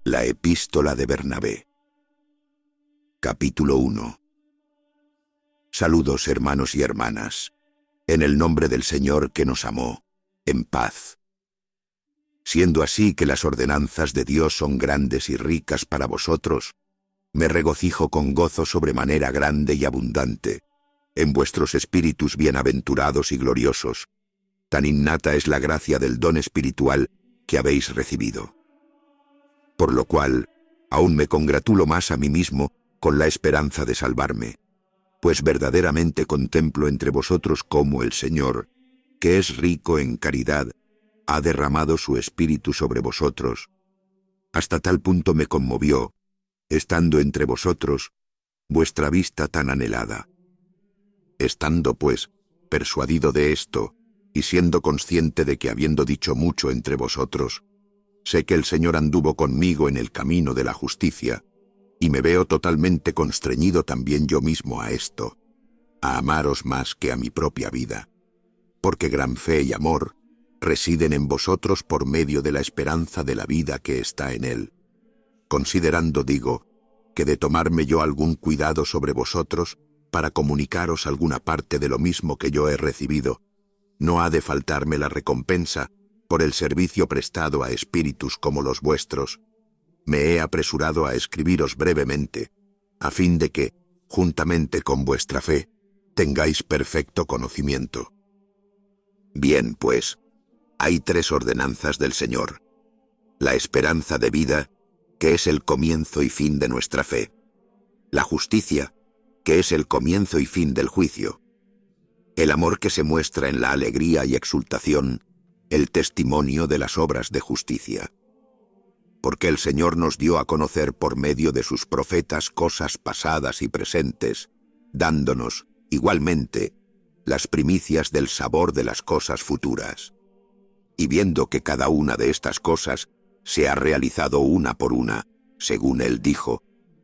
La epístola de Bernabé. Capítulo 1. Saludos, hermanos y hermanas, en el nombre del Señor que nos amó, en paz. Siendo así que las ordenanzas de Dios son grandes y ricas para vosotros, me regocijo con gozo sobremanera grande y abundante, en vuestros espíritus bienaventurados y gloriosos. Tan innata es la gracia del don espiritual que habéis recibido. Por lo cual, aún me congratulo más a mí mismo con la esperanza de salvarme, pues verdaderamente contemplo entre vosotros cómo el Señor, que es rico en caridad, ha derramado su espíritu sobre vosotros. Hasta tal punto me conmovió, estando entre vosotros, vuestra vista tan anhelada. Estando, pues, persuadido de esto, y siendo consciente de que habiendo dicho mucho entre vosotros, sé que el Señor anduvo conmigo en el camino de la justicia, y me veo totalmente constreñido también yo mismo a esto, a amaros más que a mi propia vida, porque gran fe y amor residen en vosotros por medio de la esperanza de la vida que está en Él, considerando, digo, que de tomarme yo algún cuidado sobre vosotros para comunicaros alguna parte de lo mismo que yo he recibido, no ha de faltarme la recompensa por el servicio prestado a espíritus como los vuestros. Me he apresurado a escribiros brevemente, a fin de que, juntamente con vuestra fe, tengáis perfecto conocimiento. Bien, pues, hay 3 ordenanzas del Señor: la esperanza de vida, que es el comienzo y fin de nuestra fe; la justicia, que es el comienzo y fin del juicio; el amor que se muestra en la alegría y exultación, el testimonio de las obras de justicia. Porque el Señor nos dio a conocer por medio de sus profetas cosas pasadas y presentes, dándonos, igualmente, las primicias del sabor de las cosas futuras. Y viendo que cada una de estas cosas se ha realizado una por una, según Él dijo,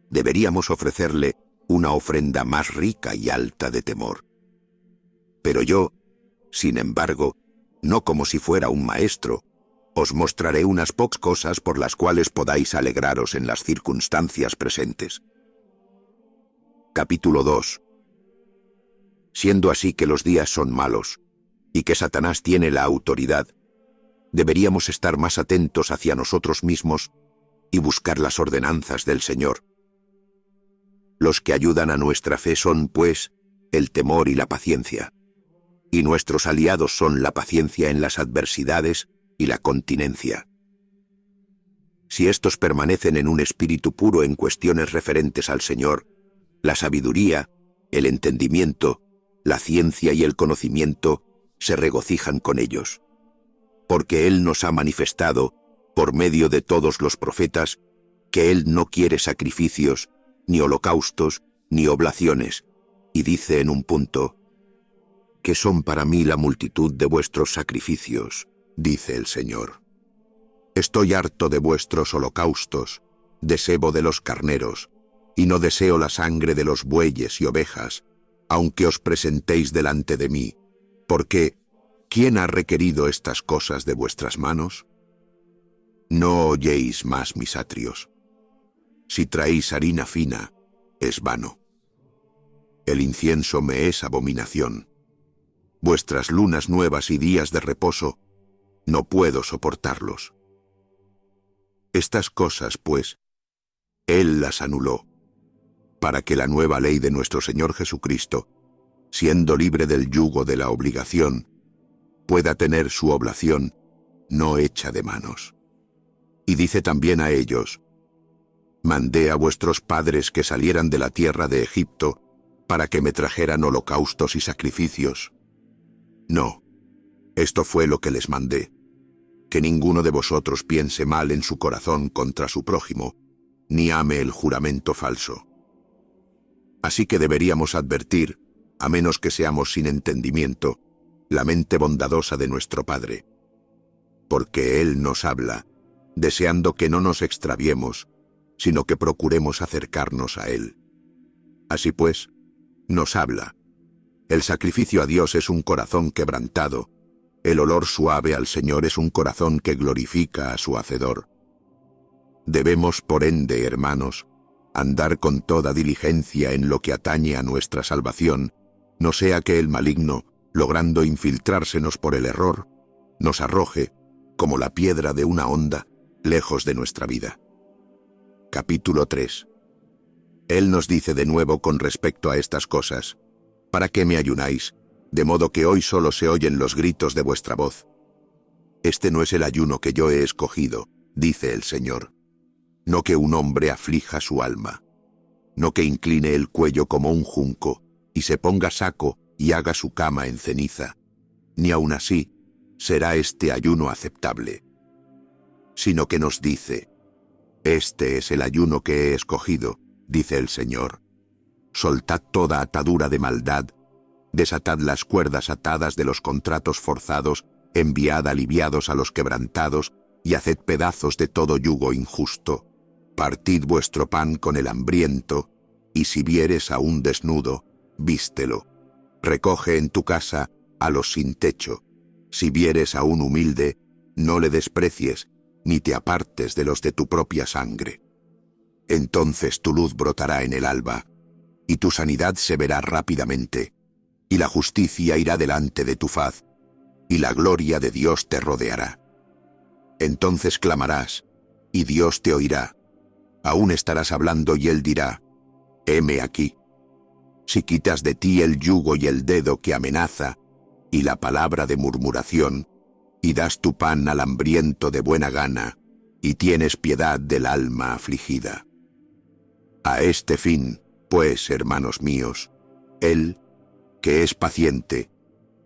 deberíamos ofrecerle una ofrenda más rica y alta de temor. Pero yo, sin embargo, no como si fuera un maestro, os mostraré unas pocas cosas por las cuales podáis alegraros en las circunstancias presentes. Capítulo 2. Siendo así que los días son malos, y que Satanás tiene la autoridad, deberíamos estar más atentos hacia nosotros mismos y buscar las ordenanzas del Señor. Los que ayudan a nuestra fe son, pues, el temor y la paciencia, y nuestros aliados son la paciencia en las adversidades y la continencia. Si estos permanecen en un espíritu puro en cuestiones referentes al Señor, la sabiduría, el entendimiento, la ciencia y el conocimiento se regocijan con ellos. Porque Él nos ha manifestado, por medio de todos los profetas, que Él no quiere sacrificios, ni holocaustos, ni oblaciones, y dice en un punto: «¿Qué son para mí la multitud de vuestros sacrificios?», dice el Señor. «Estoy harto de vuestros holocaustos, de sebo de los carneros, y no deseo la sangre de los bueyes y ovejas, aunque os presentéis delante de mí, porque ¿quién ha requerido estas cosas de vuestras manos? No oyéis más mis atrios. Si traéis harina fina, es vano. El incienso me es abominación. Vuestras lunas nuevas y días de reposo, no puedo soportarlos. Estas cosas, pues, Él las anuló, para que la nueva ley de nuestro Señor Jesucristo, siendo libre del yugo de la obligación, pueda tener su oblación no hecha de manos. Y dice también a ellos: «Mandé a vuestros padres que salieran de la tierra de Egipto para que me trajeran holocaustos y sacrificios. No, esto fue lo que les mandé, que ninguno de vosotros piense mal en su corazón contra su prójimo, ni ame el juramento falso. Así que deberíamos advertir, a menos que seamos sin entendimiento, la mente bondadosa de nuestro Padre. Porque Él nos habla, deseando que no nos extraviemos, sino que procuremos acercarnos a Él. Así pues, nos habla. El sacrificio a Dios es un corazón quebrantado, el olor suave al Señor es un corazón que glorifica a su Hacedor. Debemos, por ende, hermanos, andar con toda diligencia en lo que atañe a nuestra salvación, no sea que el maligno, logrando infiltrársenos por el error, nos arroje, como la piedra de una honda, lejos de nuestra vida. Capítulo 3. Él nos dice de nuevo con respecto a estas cosas: ¿para qué me ayunáis? De modo que hoy solo se oyen los gritos de vuestra voz. Este no es el ayuno que yo he escogido, dice el Señor. No que un hombre aflija su alma, no que incline el cuello como un junco, y se ponga saco y haga su cama en ceniza, ni aun así será este ayuno aceptable, sino que nos dice: este es el ayuno que he escogido, dice el Señor. Soltad toda atadura de maldad, desatad las cuerdas atadas de los contratos forzados, enviad aliviados a los quebrantados, y haced pedazos de todo yugo injusto. Partid vuestro pan con el hambriento, y si vieres a un desnudo, vístelo. Recoge en tu casa a los sin techo. Si vieres a un humilde, no le desprecies, ni te apartes de los de tu propia sangre. Entonces tu luz brotará en el alba, y tu sanidad se verá rápidamente, y la justicia irá delante de tu faz, y la gloria de Dios te rodeará. Entonces clamarás, y Dios te oirá. Aún estarás hablando y Él dirá: heme aquí. Si quitas de ti el yugo y el dedo que amenaza, y la palabra de murmuración, y das tu pan al hambriento de buena gana, y tienes piedad del alma afligida. A este fin, pues, hermanos míos, Él, que es paciente,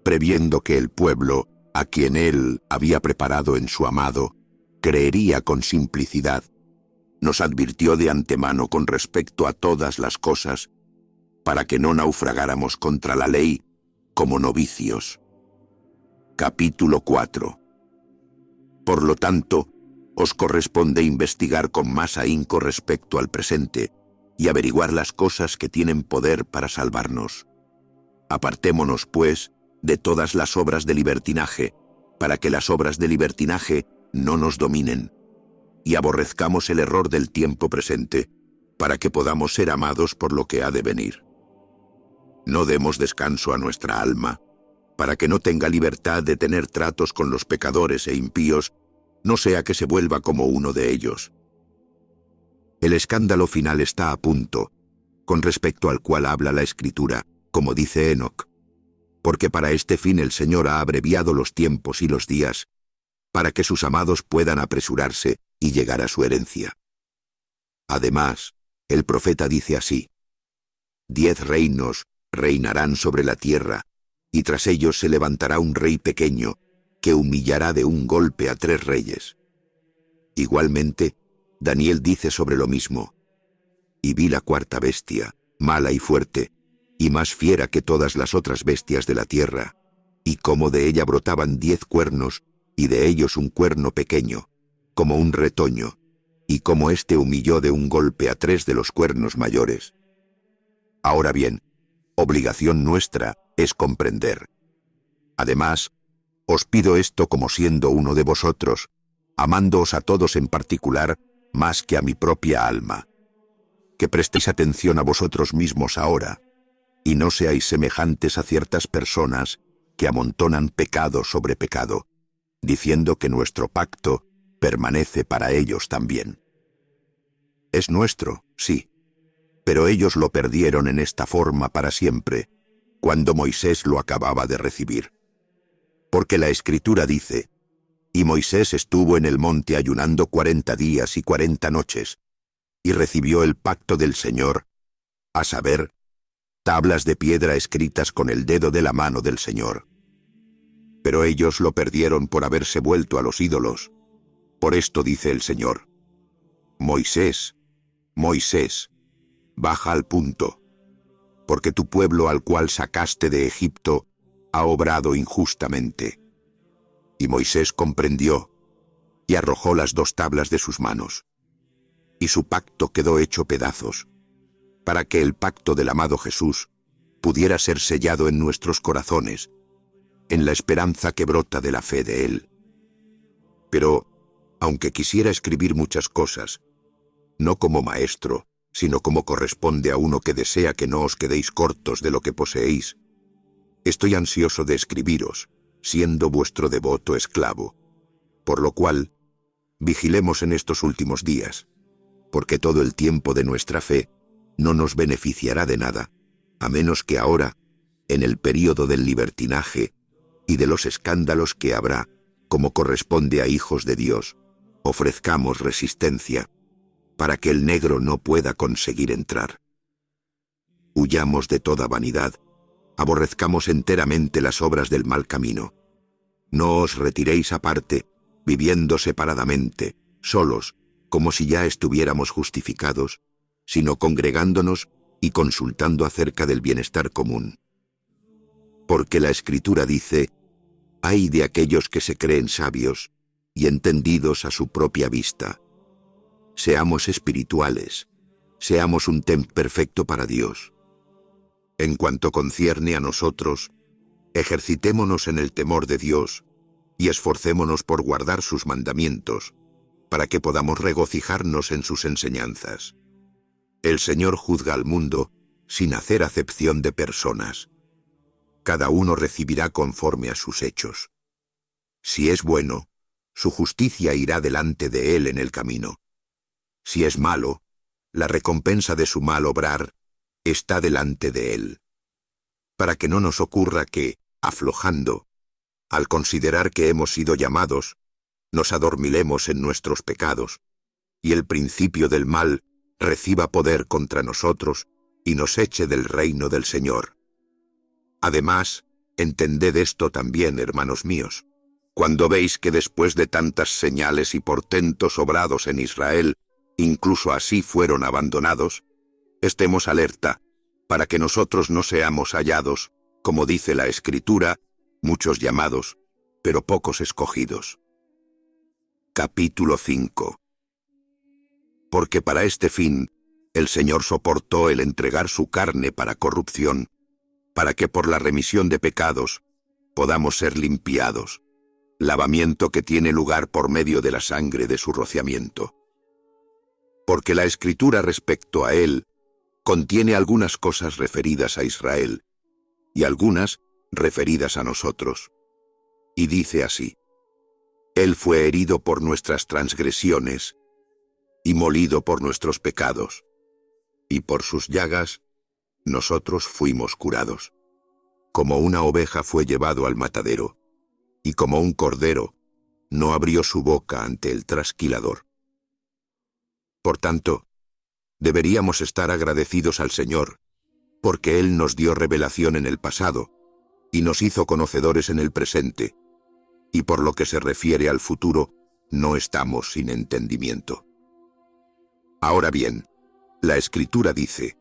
previendo que el pueblo, a quien Él había preparado en su amado, creería con simplicidad, nos advirtió de antemano con respecto a todas las cosas, para que no naufragáramos contra la ley como novicios. Capítulo 4. Por lo tanto, os corresponde investigar con más ahínco respecto al presente y averiguar las cosas que tienen poder para salvarnos. Apartémonos, pues, de todas las obras de libertinaje, para que las obras de libertinaje no nos dominen, y aborrezcamos el error del tiempo presente, para que podamos ser amados por lo que ha de venir. No demos descanso a nuestra alma, para que no tenga libertad de tener tratos con los pecadores e impíos, no sea que se vuelva como uno de ellos. El escándalo final está a punto, con respecto al cual habla la Escritura, como dice Enoc, porque para este fin el Señor ha abreviado los tiempos y los días, para que sus amados puedan apresurarse y llegar a su herencia. Además, el profeta dice así: 10 reinos reinarán sobre la tierra, y tras ellos se levantará un rey pequeño, que humillará de un golpe a 3 reyes. Igualmente, Daniel dice sobre lo mismo: y vi la 4ª bestia, mala y fuerte, y más fiera que todas las otras bestias de la tierra, y como de ella brotaban 10 cuernos, y de ellos un cuerno pequeño, como un retoño, y como éste humilló de un golpe a 3 de los cuernos mayores. Ahora bien, obligación nuestra es comprender. Además, os pido esto como siendo uno de vosotros, amándoos a todos en particular, más que a mi propia alma. Que prestéis atención a vosotros mismos ahora, y no seáis semejantes a ciertas personas que amontonan pecado sobre pecado, diciendo que nuestro pacto permanece para ellos también. Es nuestro, sí, pero ellos lo perdieron en esta forma para siempre, cuando Moisés lo acababa de recibir. Porque la Escritura dice: y Moisés estuvo en el monte ayunando 40 días y 40 noches, y recibió el pacto del Señor, a saber, tablas de piedra escritas con el dedo de la mano del Señor. Pero ellos lo perdieron por haberse vuelto a los ídolos. Por esto dice el Señor: Moisés, Moisés, baja al punto, porque tu pueblo al cual sacaste de Egipto ha obrado injustamente. Y Moisés comprendió, y arrojó las 2 tablas de sus manos. Y su pacto quedó hecho pedazos, para que el pacto del amado Jesús pudiera ser sellado en nuestros corazones, en la esperanza que brota de la fe de Él. Pero, aunque quisiera escribir muchas cosas, no como maestro, sino como corresponde a uno que desea que no os quedéis cortos de lo que poseéis. Estoy ansioso de escribiros, siendo vuestro devoto esclavo. Por lo cual, vigilemos en estos últimos días, porque todo el tiempo de nuestra fe no nos beneficiará de nada, a menos que ahora, en el período del libertinaje y de los escándalos que habrá, como corresponde a hijos de Dios, ofrezcamos resistencia, para que el negro no pueda conseguir entrar. Huyamos de toda vanidad, aborrezcamos enteramente las obras del mal camino. No os retiréis aparte, viviendo separadamente, solos, como si ya estuviéramos justificados, sino congregándonos y consultando acerca del bienestar común. Porque la Escritura dice: «Ay de aquellos que se creen sabios y entendidos a su propia vista». Seamos espirituales, seamos un templo perfecto para Dios. En cuanto concierne a nosotros, ejercitémonos en el temor de Dios y esforcémonos por guardar sus mandamientos, para que podamos regocijarnos en sus enseñanzas. El Señor juzga al mundo sin hacer acepción de personas. Cada uno recibirá conforme a sus hechos. Si es bueno, su justicia irá delante de él en el camino. Si es malo, la recompensa de su mal obrar está delante de él. Para que no nos ocurra que, aflojando, al considerar que hemos sido llamados, nos adormilemos en nuestros pecados, y el principio del mal reciba poder contra nosotros y nos eche del reino del Señor. Además, entended esto también, hermanos míos. Cuando veis que después de tantas señales y portentos obrados en Israel, incluso así fueron abandonados, estemos alerta, para que nosotros no seamos hallados, como dice la Escritura, muchos llamados, pero pocos escogidos. Capítulo 5. Porque para este fin, el Señor soportó el entregar su carne para corrupción, para que por la remisión de pecados podamos ser limpiados, lavamiento que tiene lugar por medio de la sangre de su rociamiento. Porque la Escritura respecto a él contiene algunas cosas referidas a Israel, y algunas referidas a nosotros. Y dice así: Él fue herido por nuestras transgresiones, y molido por nuestros pecados, y por sus llagas nosotros fuimos curados. Como una oveja fue llevado al matadero, y como un cordero no abrió su boca ante el trasquilador. Por tanto, deberíamos estar agradecidos al Señor, porque Él nos dio revelación en el pasado, y nos hizo conocedores en el presente, y por lo que se refiere al futuro, no estamos sin entendimiento. Ahora bien, la Escritura dice: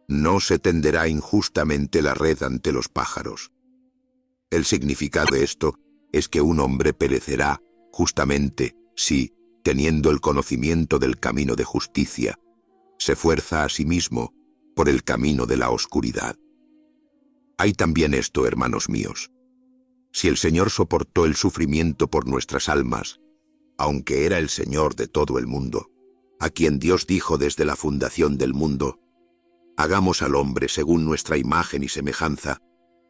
«No se tenderá injustamente la red ante los pájaros». El significado de esto es que un hombre perecerá justamente si, teniendo el conocimiento del camino de justicia, se fuerza a sí mismo por el camino de la oscuridad. Hay también esto, hermanos míos: si el Señor soportó el sufrimiento por nuestras almas, aunque era el Señor de todo el mundo, a quien Dios dijo desde la fundación del mundo: «Hagamos al hombre según nuestra imagen y semejanza»,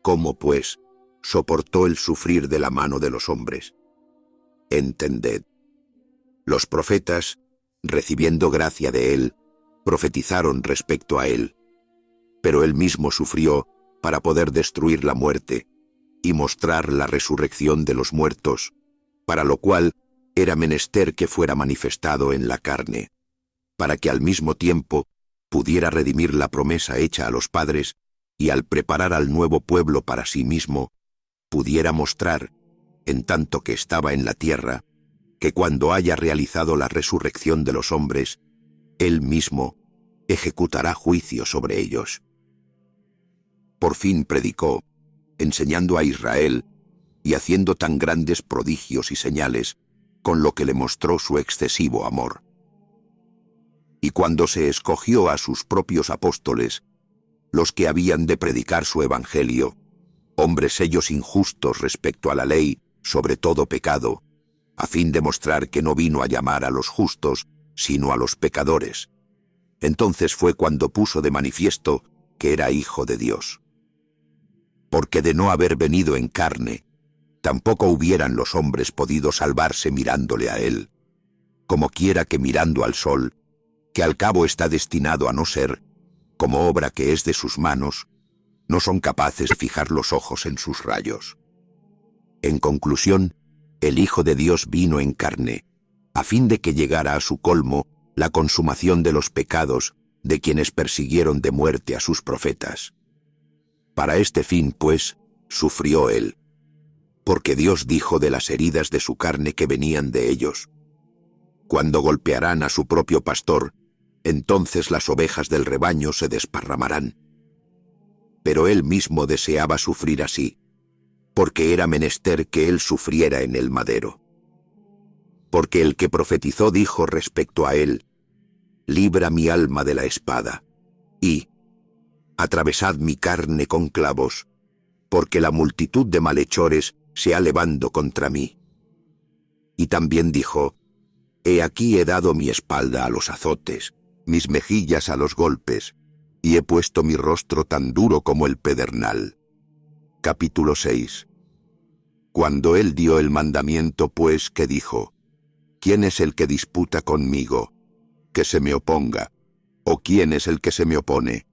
¿cómo, pues, soportó el sufrir de la mano de los hombres? Entended. Los profetas, recibiendo gracia de él, profetizaron respecto a él, pero él mismo sufrió para poder destruir la muerte y mostrar la resurrección de los muertos, para lo cual era menester que fuera manifestado en la carne, para que al mismo tiempo pudiera redimir la promesa hecha a los padres y al preparar al nuevo pueblo para sí mismo, pudiera mostrar, en tanto que estaba en la tierra, que cuando haya realizado la resurrección de los hombres, él mismo ejecutará juicio sobre ellos. Por fin predicó, enseñando a Israel y haciendo tan grandes prodigios y señales, con lo que le mostró su excesivo amor. Y cuando se escogió a sus propios apóstoles, los que habían de predicar su evangelio, hombres ellos injustos respecto a la ley, sobre todo pecado, a fin de mostrar que no vino a llamar a los justos, sino a los pecadores. Entonces fue cuando puso de manifiesto que era Hijo de Dios. Porque de no haber venido en carne, tampoco hubieran los hombres podido salvarse mirándole a él, como quiera que mirando al sol, que al cabo está destinado a no ser, como obra que es de sus manos, no son capaces de fijar los ojos en sus rayos. En conclusión, el Hijo de Dios vino en carne, a fin de que llegara a su colmo la consumación de los pecados de quienes persiguieron de muerte a sus profetas. Para este fin, pues, sufrió él, porque Dios dijo de las heridas de su carne que venían de ellos. Cuando golpearán a su propio pastor, entonces las ovejas del rebaño se desparramarán. Pero él mismo deseaba sufrir así, porque era menester que él sufriera en el madero. Porque el que profetizó dijo respecto a él: libra mi alma de la espada, y atravesad mi carne con clavos, porque la multitud de malhechores se ha levando contra mí. Y también dijo: he aquí he dado mi espalda a los azotes, mis mejillas a los golpes, y he puesto mi rostro tan duro como el pedernal. Capítulo 6. Cuando él dio el mandamiento, pues, que dijo: ¿quién es el que disputa conmigo? Que se me oponga. ¿O quién es el que se me opone?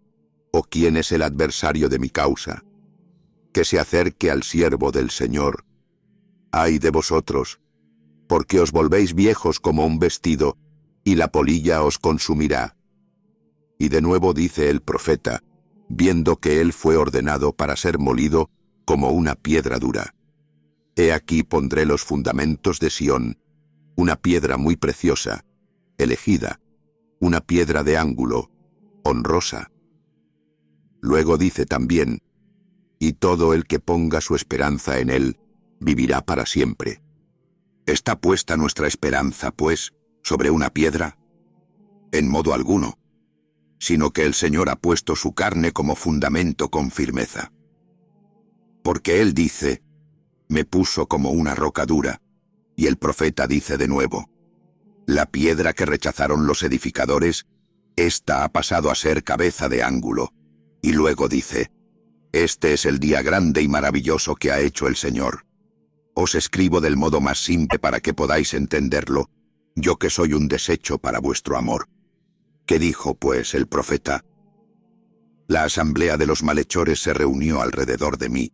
¿O quién es el adversario de mi causa? Que se acerque al siervo del Señor. Ay de vosotros, porque os volvéis viejos como un vestido, y la polilla os consumirá. Y de nuevo dice el profeta, viendo que él fue ordenado para ser molido como una piedra dura: he aquí pondré los fundamentos de Sión, una piedra muy preciosa, elegida, una piedra de ángulo, honrosa. Luego dice también: y todo el que ponga su esperanza en él, vivirá para siempre. ¿Está puesta nuestra esperanza, pues, sobre una piedra? En modo alguno, sino que el Señor ha puesto su carne como fundamento con firmeza. Porque él dice: me puso como una roca dura, y el profeta dice de nuevo: la piedra que rechazaron los edificadores, ésta ha pasado a ser cabeza de ángulo. Y luego dice: este es el día grande y maravilloso que ha hecho el Señor. Os escribo del modo más simple para que podáis entenderlo, yo que soy un desecho para vuestro amor. ¿Qué dijo, pues, el profeta? La asamblea de los malhechores se reunió alrededor de mí,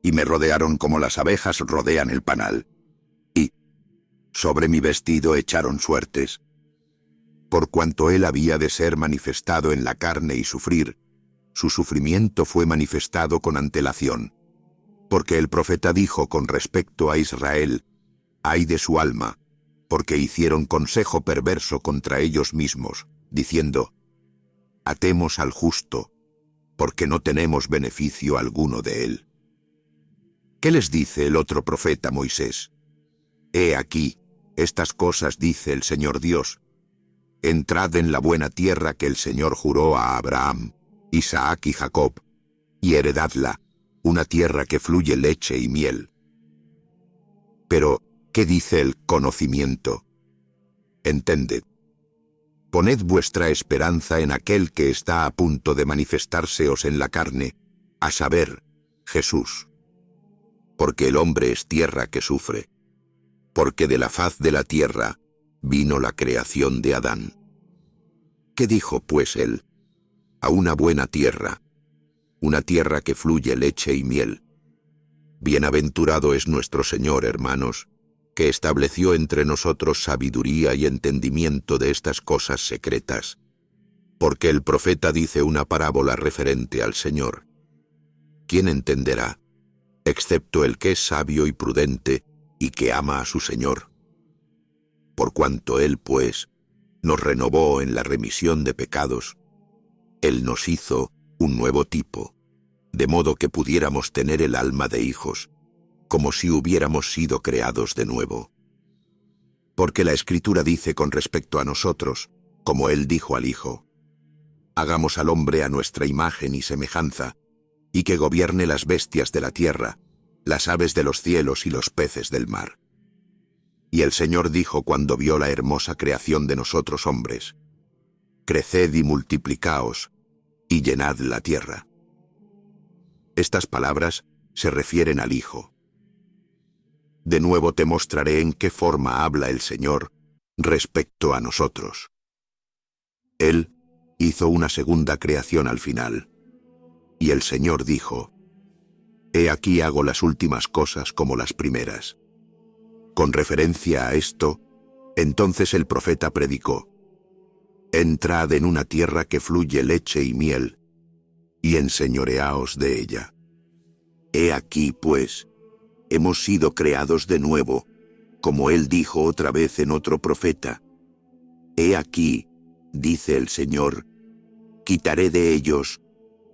y me rodearon como las abejas rodean el panal. Y sobre mi vestido echaron suertes. Por cuanto él había de ser manifestado en la carne y sufrir, su sufrimiento fue manifestado con antelación. Porque el profeta dijo con respecto a Israel: ay de su alma, porque hicieron consejo perverso contra ellos mismos, diciendo: atemos al justo, porque no tenemos beneficio alguno de él. ¿Qué les dice el otro profeta Moisés? He aquí, estas cosas dice el Señor Dios: entrad en la buena tierra que el Señor juró a Abraham, Isaac y Jacob, y heredadla, una tierra que fluye leche y miel. Pero, ¿qué dice el conocimiento? Entended. Poned vuestra esperanza en aquel que está a punto de manifestárseos en la carne, a saber, Jesús. Porque el hombre es tierra que sufre, porque de la faz de la tierra vino la creación de Adán. ¿Qué dijo, pues, él? A una buena tierra, una tierra que fluye leche y miel. Bienaventurado es nuestro Señor, hermanos, que estableció entre nosotros sabiduría y entendimiento de estas cosas secretas, porque el profeta dice una parábola referente al Señor. ¿Quién entenderá, excepto el que es sabio y prudente y que ama a su Señor? Por cuanto él, pues, nos renovó en la remisión de pecados, él nos hizo un nuevo tipo, de modo que pudiéramos tener el alma de hijos, como si hubiéramos sido creados de nuevo. Porque la Escritura dice con respecto a nosotros, como él dijo al Hijo: hagamos al hombre a nuestra imagen y semejanza, y que gobierne las bestias de la tierra, las aves de los cielos y los peces del mar. Y el Señor dijo cuando vio la hermosa creación de nosotros hombres: Creced y multiplicaos, y llenad la tierra. Estas palabras se refieren al Hijo. De nuevo te mostraré en qué forma habla el Señor respecto a nosotros. Él hizo una segunda creación al final, y el Señor dijo: He aquí hago las últimas cosas como las primeras. Con referencia a esto, entonces el profeta predicó: Entrad en una tierra que fluye leche y miel, y enseñoreaos de ella. He aquí, pues, hemos sido creados de nuevo, como él dijo otra vez en otro profeta: He aquí, dice el Señor, quitaré de ellos,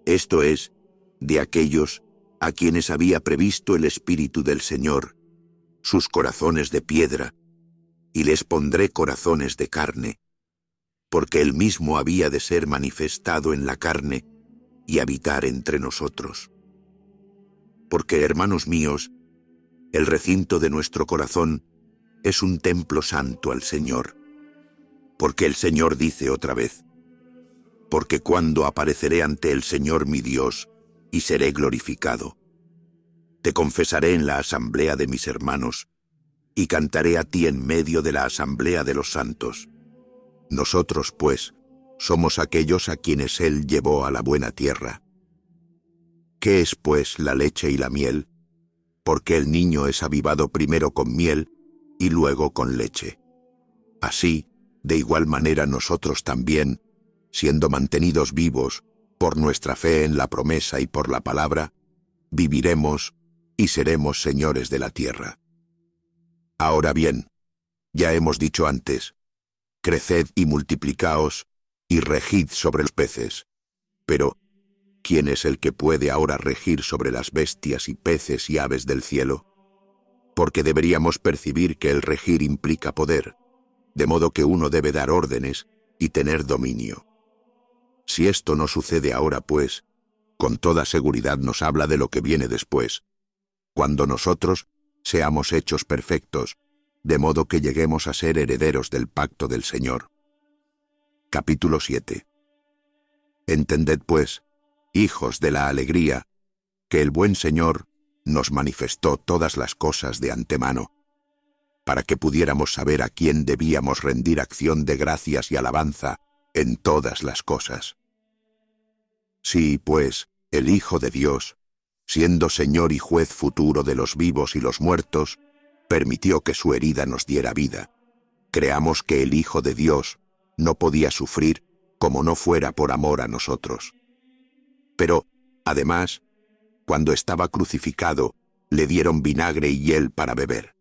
esto es, de aquellos a quienes había previsto el Espíritu del Señor, sus corazones de piedra, y les pondré corazones de carne, porque él mismo había de ser manifestado en la carne y habitar entre nosotros. Porque, hermanos míos, el recinto de nuestro corazón es un templo santo al Señor. Porque el Señor dice otra vez: Porque cuando apareceré ante el Señor mi Dios, y seré glorificado, te confesaré en la asamblea de mis hermanos, y cantaré a ti en medio de la asamblea de los santos. Nosotros, pues, somos aquellos a quienes Él llevó a la buena tierra. ¿Qué es, pues, la leche y la miel? Porque el niño es avivado primero con miel y luego con leche. Así, de igual manera nosotros también, siendo mantenidos vivos por nuestra fe en la promesa y por la palabra, viviremos y seremos señores de la tierra. Ahora bien, ya hemos dicho antes: Creced y multiplicaos, y regid sobre los peces. Pero, ¿quién es el que puede ahora regir sobre las bestias y peces y aves del cielo? Porque deberíamos percibir que el regir implica poder, de modo que uno debe dar órdenes y tener dominio. Si esto no sucede ahora, pues, con toda seguridad nos habla de lo que viene después, cuando nosotros seamos hechos perfectos, de modo que lleguemos a ser herederos del pacto del Señor. Capítulo 7. Entended, pues, hijos de la alegría, que el buen Señor nos manifestó todas las cosas de antemano, para que pudiéramos saber a quién debíamos rendir acción de gracias y alabanza en todas las cosas. Sí, pues, el Hijo de Dios, siendo Señor y juez futuro de los vivos y los muertos, permitió que su herida nos diera vida. Creamos que el Hijo de Dios no podía sufrir como no fuera por amor a nosotros. Pero, además, cuando estaba crucificado, le dieron vinagre y hiel para beber.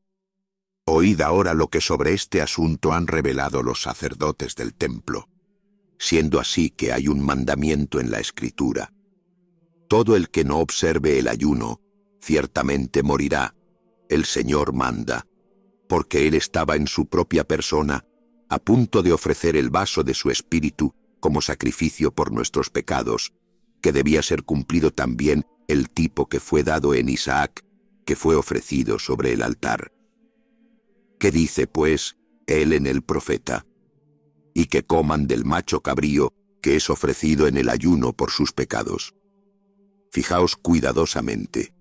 Oíd ahora lo que sobre este asunto han revelado los sacerdotes del templo, siendo así que hay un mandamiento en la Escritura: todo el que no observe el ayuno, ciertamente morirá. El Señor manda, porque Él estaba en su propia persona, a punto de ofrecer el vaso de su espíritu como sacrificio por nuestros pecados, que debía ser cumplido también el tipo que fue dado en Isaac, que fue ofrecido sobre el altar. ¿Qué dice, pues, él en el profeta? Y que coman del macho cabrío que es ofrecido en el ayuno por sus pecados. Fijaos cuidadosamente.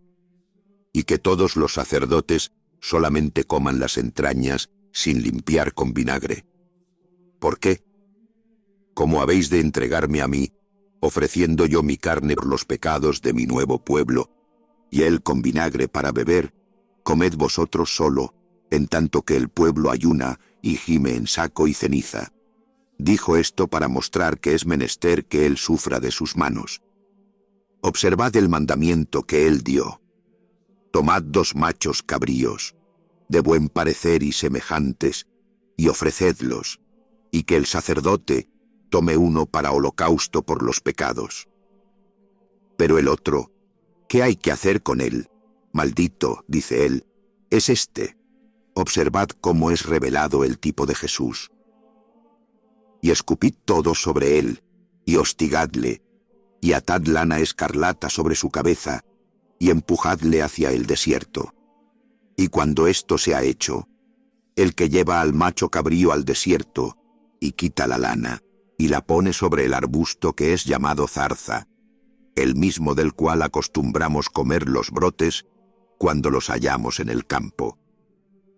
Y que todos los sacerdotes solamente coman las entrañas sin limpiar con vinagre. ¿Por qué? Como habéis de entregarme a mí, ofreciendo yo mi carne por los pecados de mi nuevo pueblo, y él con vinagre para beber, comed vosotros solo, en tanto que el pueblo ayuna y gime en saco y ceniza. Dijo esto para mostrar que es menester que él sufra de sus manos. Observad el mandamiento que él dio. Tomad 2 machos cabríos, de buen parecer y semejantes, y ofrecedlos, y que el sacerdote tome uno para holocausto por los pecados. Pero el otro, ¿qué hay que hacer con él? Maldito, dice él, es este. Observad cómo es revelado el tipo de Jesús. Y escupid todo sobre él, y hostigadle, y atad lana escarlata sobre su cabeza, y empujadle hacia el desierto. Y cuando esto se ha hecho, el que lleva al macho cabrío al desierto, y quita la lana, y la pone sobre el arbusto que es llamado zarza, el mismo del cual acostumbramos comer los brotes cuando los hallamos en el campo.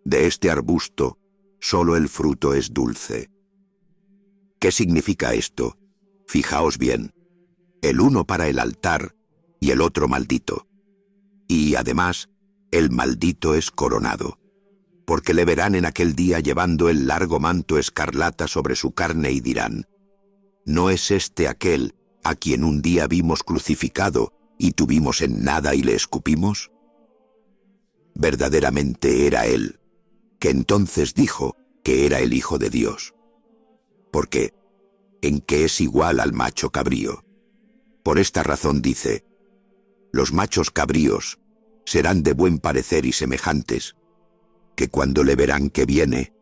De este arbusto, solo el fruto es dulce. ¿Qué significa esto? Fijaos bien, el uno para el altar y el otro maldito. Y además, el maldito es coronado, porque le verán en aquel día llevando el largo manto escarlata sobre su carne y dirán: ¿no es este aquel a quien un día vimos crucificado y tuvimos en nada y le escupimos? Verdaderamente era él, que entonces dijo que era el Hijo de Dios. Porque, ¿en qué es igual al macho cabrío? Por esta razón dice: los machos cabríos serán de buen parecer y semejantes, que cuando le verán que viene,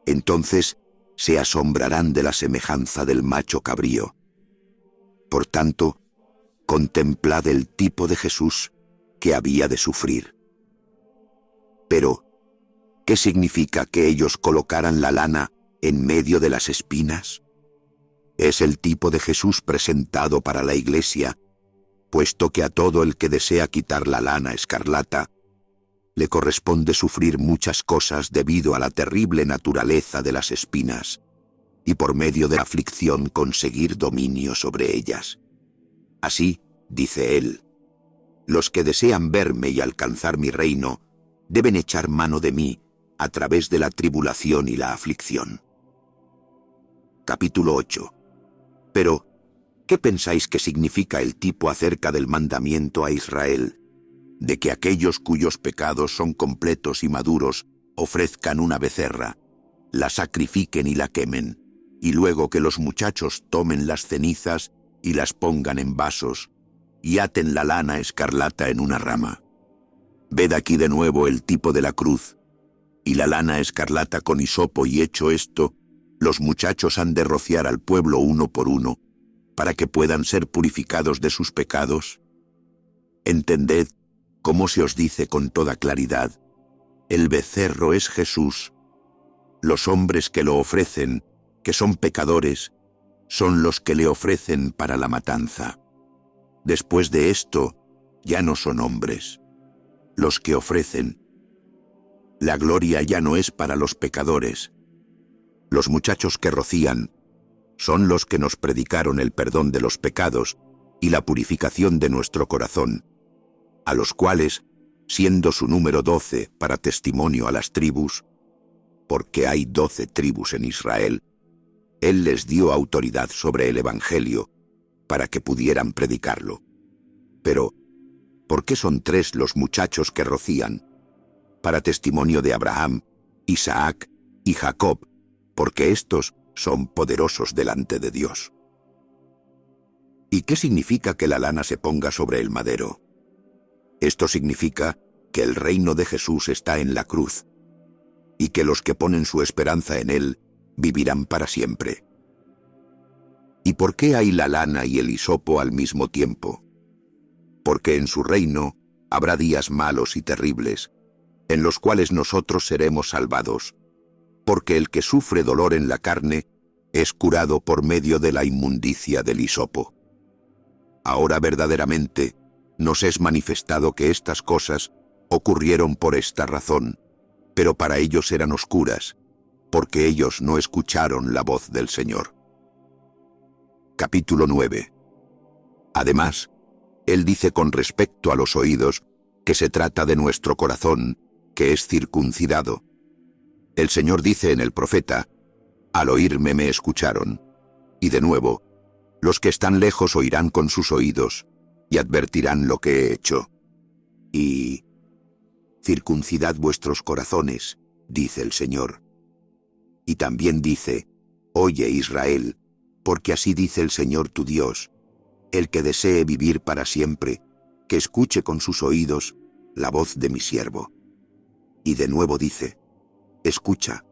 entonces se asombrarán de la semejanza del macho cabrío. Por tanto, contemplad el tipo de Jesús que había de sufrir. Pero, ¿qué significa que ellos colocaran la lana en medio de las espinas? Es el tipo de Jesús presentado para la Iglesia, puesto que a todo el que desea quitar la lana escarlata, le corresponde sufrir muchas cosas debido a la terrible naturaleza de las espinas, y por medio de la aflicción conseguir dominio sobre ellas. Así, dice él, los que desean verme y alcanzar mi reino, deben echar mano de mí a través de la tribulación y la aflicción. Capítulo 8. Pero, ¿qué pensáis que significa el tipo acerca del mandamiento a Israel, de que aquellos cuyos pecados son completos y maduros ofrezcan una becerra, la sacrifiquen y la quemen, y luego que los muchachos tomen las cenizas y las pongan en vasos, y aten la lana escarlata en una rama? Ved aquí de nuevo el tipo de la cruz, y la lana escarlata con hisopo, y hecho esto, los muchachos han de rociar al pueblo uno por uno, para que puedan ser purificados de sus pecados. Entended cómo se os dice con toda claridad: el becerro es Jesús. Los hombres que lo ofrecen, que son pecadores, son los que le ofrecen para la matanza. Después de esto, ya no son hombres los que ofrecen. La gloria ya no es para los pecadores. Los muchachos que rocían son los que nos predicaron el perdón de los pecados y la purificación de nuestro corazón, a los cuales, siendo su número 12 para testimonio a las tribus, porque hay 12 tribus en Israel, él les dio autoridad sobre el Evangelio para que pudieran predicarlo. Pero, ¿por qué son 3 los muchachos que rocían? Para testimonio de Abraham, Isaac y Jacob, porque estos son poderosos delante de Dios. ¿Y qué significa que la lana se ponga sobre el madero? Esto significa que el reino de Jesús está en la cruz, y que los que ponen su esperanza en él vivirán para siempre. ¿Y por qué hay la lana y el hisopo al mismo tiempo? Porque en su reino habrá días malos y terribles, en los cuales nosotros seremos salvados, porque el que sufre dolor en la carne es curado por medio de la inmundicia del hisopo. Ahora verdaderamente nos es manifestado que estas cosas ocurrieron por esta razón, pero para ellos eran oscuras, porque ellos no escucharon la voz del Señor. Capítulo 9. Además, él dice con respecto a los oídos que se trata de nuestro corazón, que es circuncidado. El Señor dice en el profeta: al oírme me escucharon. Y de nuevo, los que están lejos oirán con sus oídos y advertirán lo que he hecho. Y circuncidad vuestros corazones, dice el Señor. Y también dice: oye Israel, porque así dice el Señor tu Dios, el que desee vivir para siempre, que escuche con sus oídos la voz de mi siervo. Y de nuevo dice: escucha,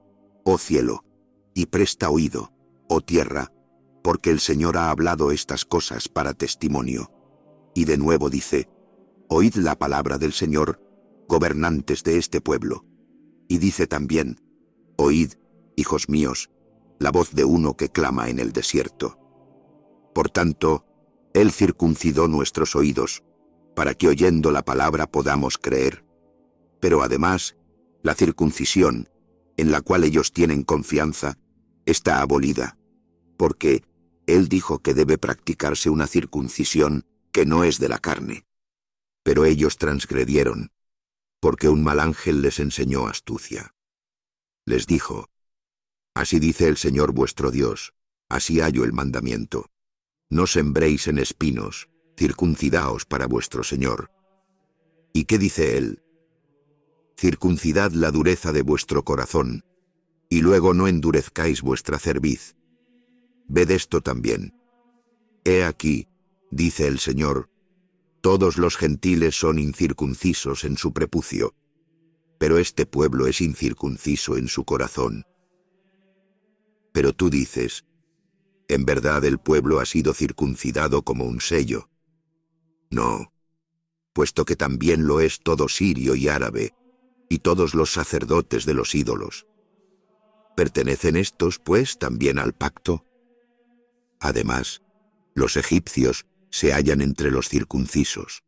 oh cielo, y presta oído, oh tierra, porque el Señor ha hablado estas cosas para testimonio. Y de nuevo dice: oíd la palabra del Señor, gobernantes de este pueblo. Y dice también: Oíd, hijos míos, la voz de uno que clama en el desierto. Por tanto, Él circuncidó nuestros oídos, para que oyendo la palabra podamos creer. Pero además, la circuncisión, en la cual ellos tienen confianza, está abolida, porque Él dijo que debe practicarse una circuncisión que no es de la carne. Pero ellos transgredieron, porque un mal ángel les enseñó astucia. Les dijo: Así dice el Señor vuestro Dios, así hallo el mandamiento. No sembréis en espinos, circuncidaos para vuestro Señor. ¿Y qué dice Él? Circuncidad la dureza de vuestro corazón, y luego no endurezcáis vuestra cerviz. Ved esto también. He aquí, dice el Señor, todos los gentiles son incircuncisos en su prepucio, pero este pueblo es incircunciso en su corazón. Pero tú dices: en verdad el pueblo ha sido circuncidado como un sello. No, puesto que también lo es todo sirio y árabe, y todos los sacerdotes de los ídolos. ¿Pertenecen estos, pues, también al pacto? Además, los egipcios se hallan entre los circuncisos.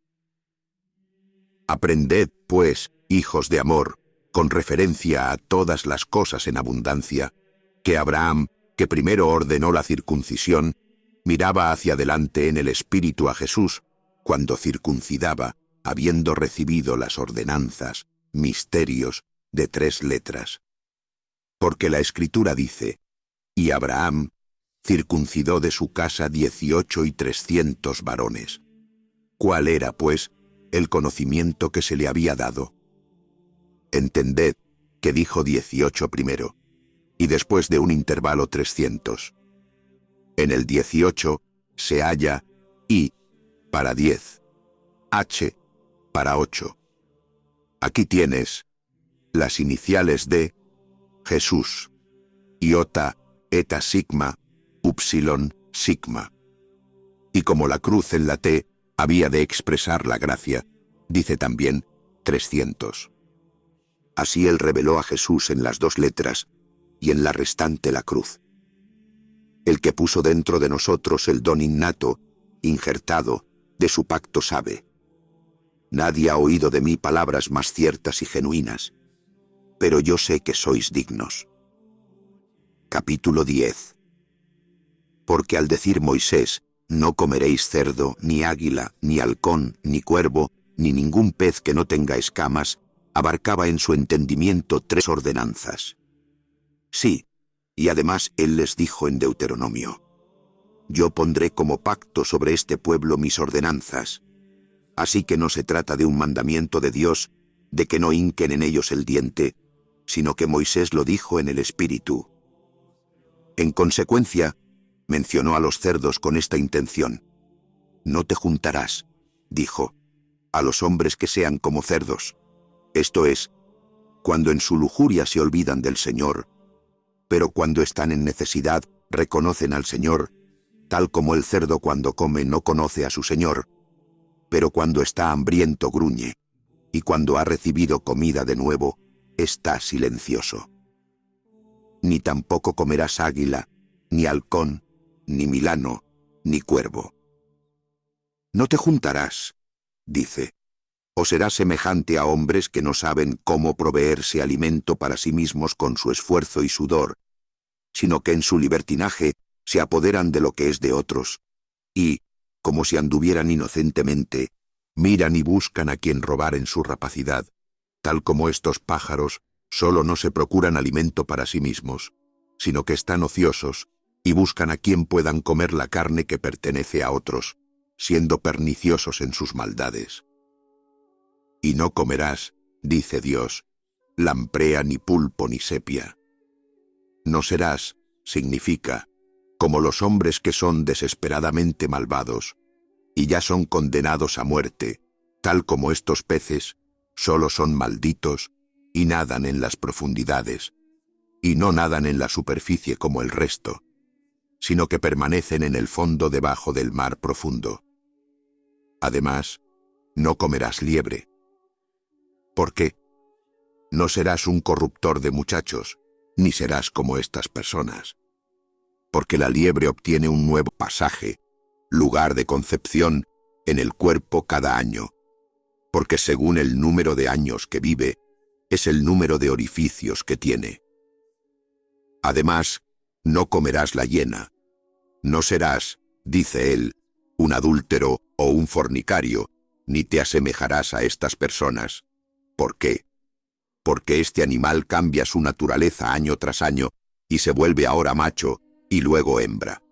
Aprended, pues, hijos de amor, con referencia a todas las cosas en abundancia, que Abraham, que primero ordenó la circuncisión, miraba hacia adelante en el espíritu a Jesús, cuando circuncidaba, habiendo recibido las ordenanzas, misterios, de 3 letras. Porque la Escritura dice: y Abraham circuncidó de su casa 18,300 varones. ¿Cuál era, pues, el conocimiento que se le había dado? Entended que dijo 18 primero, y después de un intervalo 300. En el 18 se halla I para 10, H para 8. Aquí tienes las iniciales de Jesús: iota, eta sigma, upsilon, sigma. Y como la cruz en la T había de expresar la gracia, dice también 300. Así Él reveló a Jesús en las 2 letras, y en la restante la cruz. El que puso dentro de nosotros el don innato, injertado, de su pacto sabe. Nadie ha oído de mí palabras más ciertas y genuinas, pero yo sé que sois dignos. Capítulo 10. Porque al decir Moisés: no comeréis cerdo, ni águila, ni halcón, ni cuervo, ni ningún pez que no tenga escamas, abarcaba en su entendimiento 3 ordenanzas. Sí, y además Él les dijo en Deuteronomio: yo pondré como pacto sobre este pueblo mis ordenanzas. Así que no se trata de un mandamiento de Dios, de que no hinquen en ellos el diente, sino que Moisés lo dijo en el Espíritu. En consecuencia, mencionó a los cerdos con esta intención: no te juntarás, dijo, a los hombres que sean como cerdos, esto es, cuando en su lujuria se olvidan del Señor, pero cuando están en necesidad reconocen al Señor, tal como el cerdo cuando come no conoce a su Señor, pero cuando está hambriento gruñe, y cuando ha recibido comida de nuevo, está silencioso. Ni tampoco comerás águila, ni halcón, ni milano, ni cuervo. No te juntarás, dice, o serás semejante a hombres que no saben cómo proveerse alimento para sí mismos con su esfuerzo y sudor, sino que en su libertinaje se apoderan de lo que es de otros, y, como si anduvieran inocentemente, miran y buscan a quien robar en su rapacidad, tal como estos pájaros solo no se procuran alimento para sí mismos, sino que están ociosos y buscan a quien puedan comer la carne que pertenece a otros, siendo perniciosos en sus maldades. Y no comerás, dice Dios, lamprea ni pulpo ni sepia. No serás, significa, como los hombres que son desesperadamente malvados, y ya son condenados a muerte, tal como estos peces, solo son malditos, y nadan en las profundidades, y no nadan en la superficie como el resto, sino que permanecen en el fondo debajo del mar profundo. Además, no comerás liebre. ¿Por qué? No serás un corruptor de muchachos, ni serás como estas personas. Porque la liebre obtiene un nuevo pasaje, lugar de concepción, en el cuerpo cada año, porque según el número de años que vive, es el número de orificios que tiene. Además, no comerás la hiena. No serás, dice él, un adúltero o un fornicario, ni te asemejarás a estas personas. ¿Por qué? Porque este animal cambia su naturaleza año tras año y se vuelve ahora macho y luego hembra.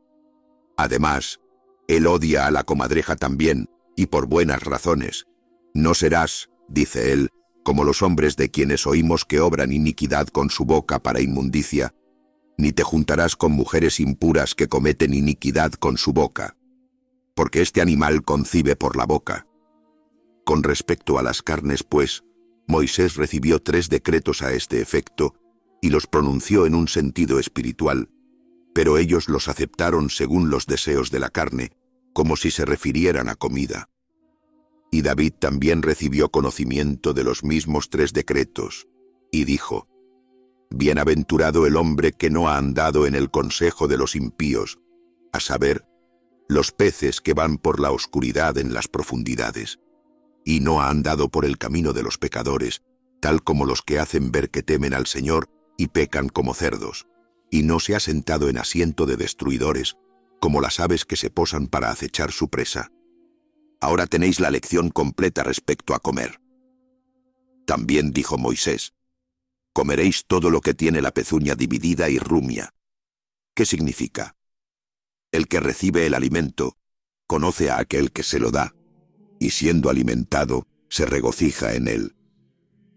Además, él odia a la comadreja también, y por buenas razones. No serás, dice él, como los hombres de quienes oímos que obran iniquidad con su boca para inmundicia, ni te juntarás con mujeres impuras que cometen iniquidad con su boca, porque este animal concibe por la boca. Con respecto a las carnes, pues, Moisés recibió 3 decretos a este efecto, y los pronunció en un sentido espiritual, pero ellos los aceptaron según los deseos de la carne, como si se refirieran a comida. Y David también recibió conocimiento de los mismos 3 decretos, y dijo: Bienaventurado el hombre que no ha andado en el consejo de los impíos, a saber, los peces que van por la oscuridad en las profundidades, y no ha andado por el camino de los pecadores, tal como los que hacen ver que temen al Señor y pecan como cerdos, y no se ha sentado en asiento de destruidores, como las aves que se posan para acechar su presa. Ahora tenéis la lección completa respecto a comer. También dijo Moisés: comeréis todo lo que tiene la pezuña dividida y rumia. ¿Qué significa? El que recibe el alimento conoce a aquel que se lo da, y siendo alimentado, se regocija en él.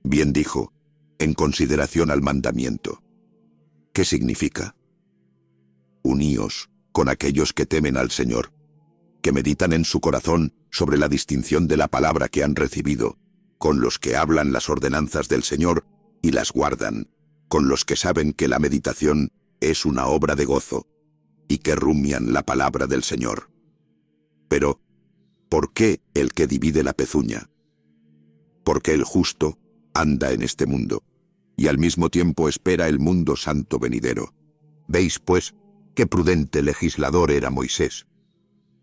Bien dijo, en consideración al mandamiento. ¿Qué significa? Uníos con aquellos que temen al Señor, que meditan en su corazón sobre la distinción de la palabra que han recibido, con los que hablan las ordenanzas del Señor y las guardan, con los que saben que la meditación es una obra de gozo, y que rumian la palabra del Señor. Pero, ¿por qué el que divide la pezuña? Porque el justo anda en este mundo, y al mismo tiempo espera el mundo santo venidero. Veis, pues, qué prudente legislador era Moisés.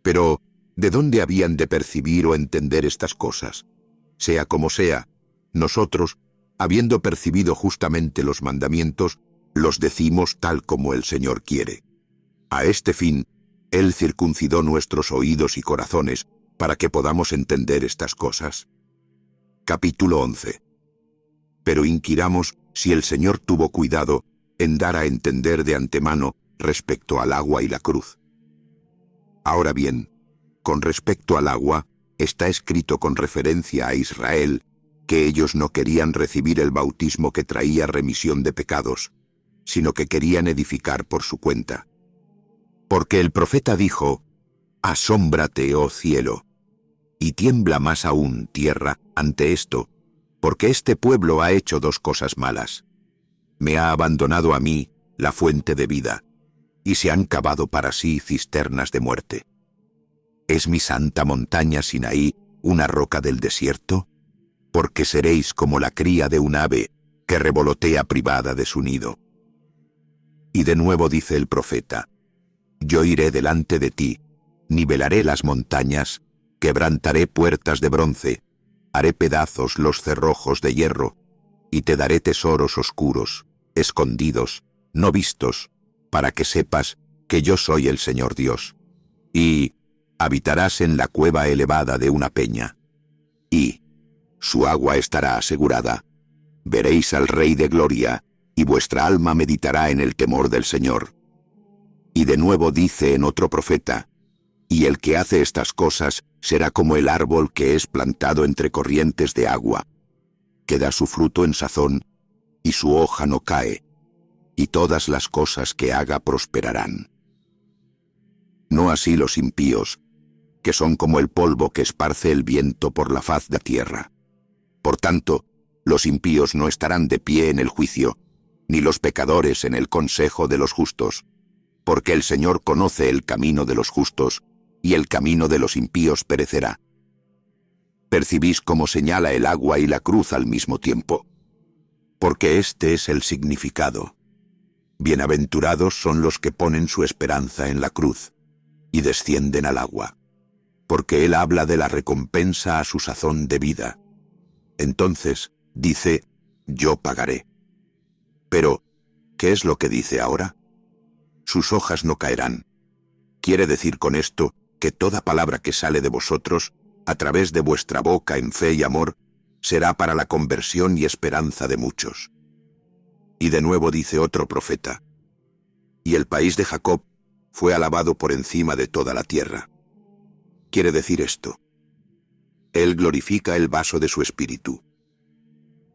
Pero, ¿de dónde habían de percibir o entender estas cosas? Sea como sea, nosotros, habiendo percibido justamente los mandamientos, los decimos tal como el Señor quiere. A este fin, Él circuncidó nuestros oídos y corazones, para que podamos entender estas cosas. Capítulo 11. Pero inquiramos si el Señor tuvo cuidado en dar a entender de antemano respecto al agua y la cruz. Ahora bien, con respecto al agua, está escrito con referencia a Israel que ellos no querían recibir el bautismo que traía remisión de pecados, sino que querían edificar por su cuenta. Porque el profeta dijo: «Asómbrate, oh cielo, y tiembla más aún tierra ante esto, porque este pueblo ha hecho 2 cosas malas. Me ha abandonado a mí, la fuente de vida, y se han cavado para sí cisternas de muerte. ¿Es mi santa montaña Sinaí una roca del desierto? Porque seréis como la cría de un ave que revolotea privada de su nido». Y de nuevo dice el profeta: «Yo iré delante de ti, nivelaré las montañas, quebrantaré puertas de bronce, haré pedazos los cerrojos de hierro, y te daré tesoros oscuros, escondidos, no vistos, para que sepas que yo soy el Señor Dios. Y habitarás en la cueva elevada de una peña, y su agua estará asegurada. Veréis al Rey de Gloria, y vuestra alma meditará en el temor del Señor». Y de nuevo dice en otro profeta: «Y el que hace estas cosas será como el árbol que es plantado entre corrientes de agua, que da su fruto en sazón, y su hoja no cae, y todas las cosas que haga prosperarán». No así los impíos, que son como el polvo que esparce el viento por la faz de la tierra. Por tanto, los impíos no estarán de pie en el juicio, ni los pecadores en el consejo de los justos, porque el Señor conoce el camino de los justos, y el camino de los impíos perecerá. ¿Percibís cómo señala el agua y la cruz al mismo tiempo? Porque este es el significado. Bienaventurados son los que ponen su esperanza en la cruz y descienden al agua, porque él habla de la recompensa a su sazón de vida. Entonces dice, yo pagaré. Pero, ¿qué es lo que dice ahora? Sus hojas no caerán. Quiere decir con esto que toda palabra que sale de vosotros, a través de vuestra boca en fe y amor, será para la conversión y esperanza de muchos. Y de nuevo dice otro profeta, y el país de Jacob fue alabado por encima de toda la tierra. Quiere decir esto: él glorifica el vaso de su espíritu.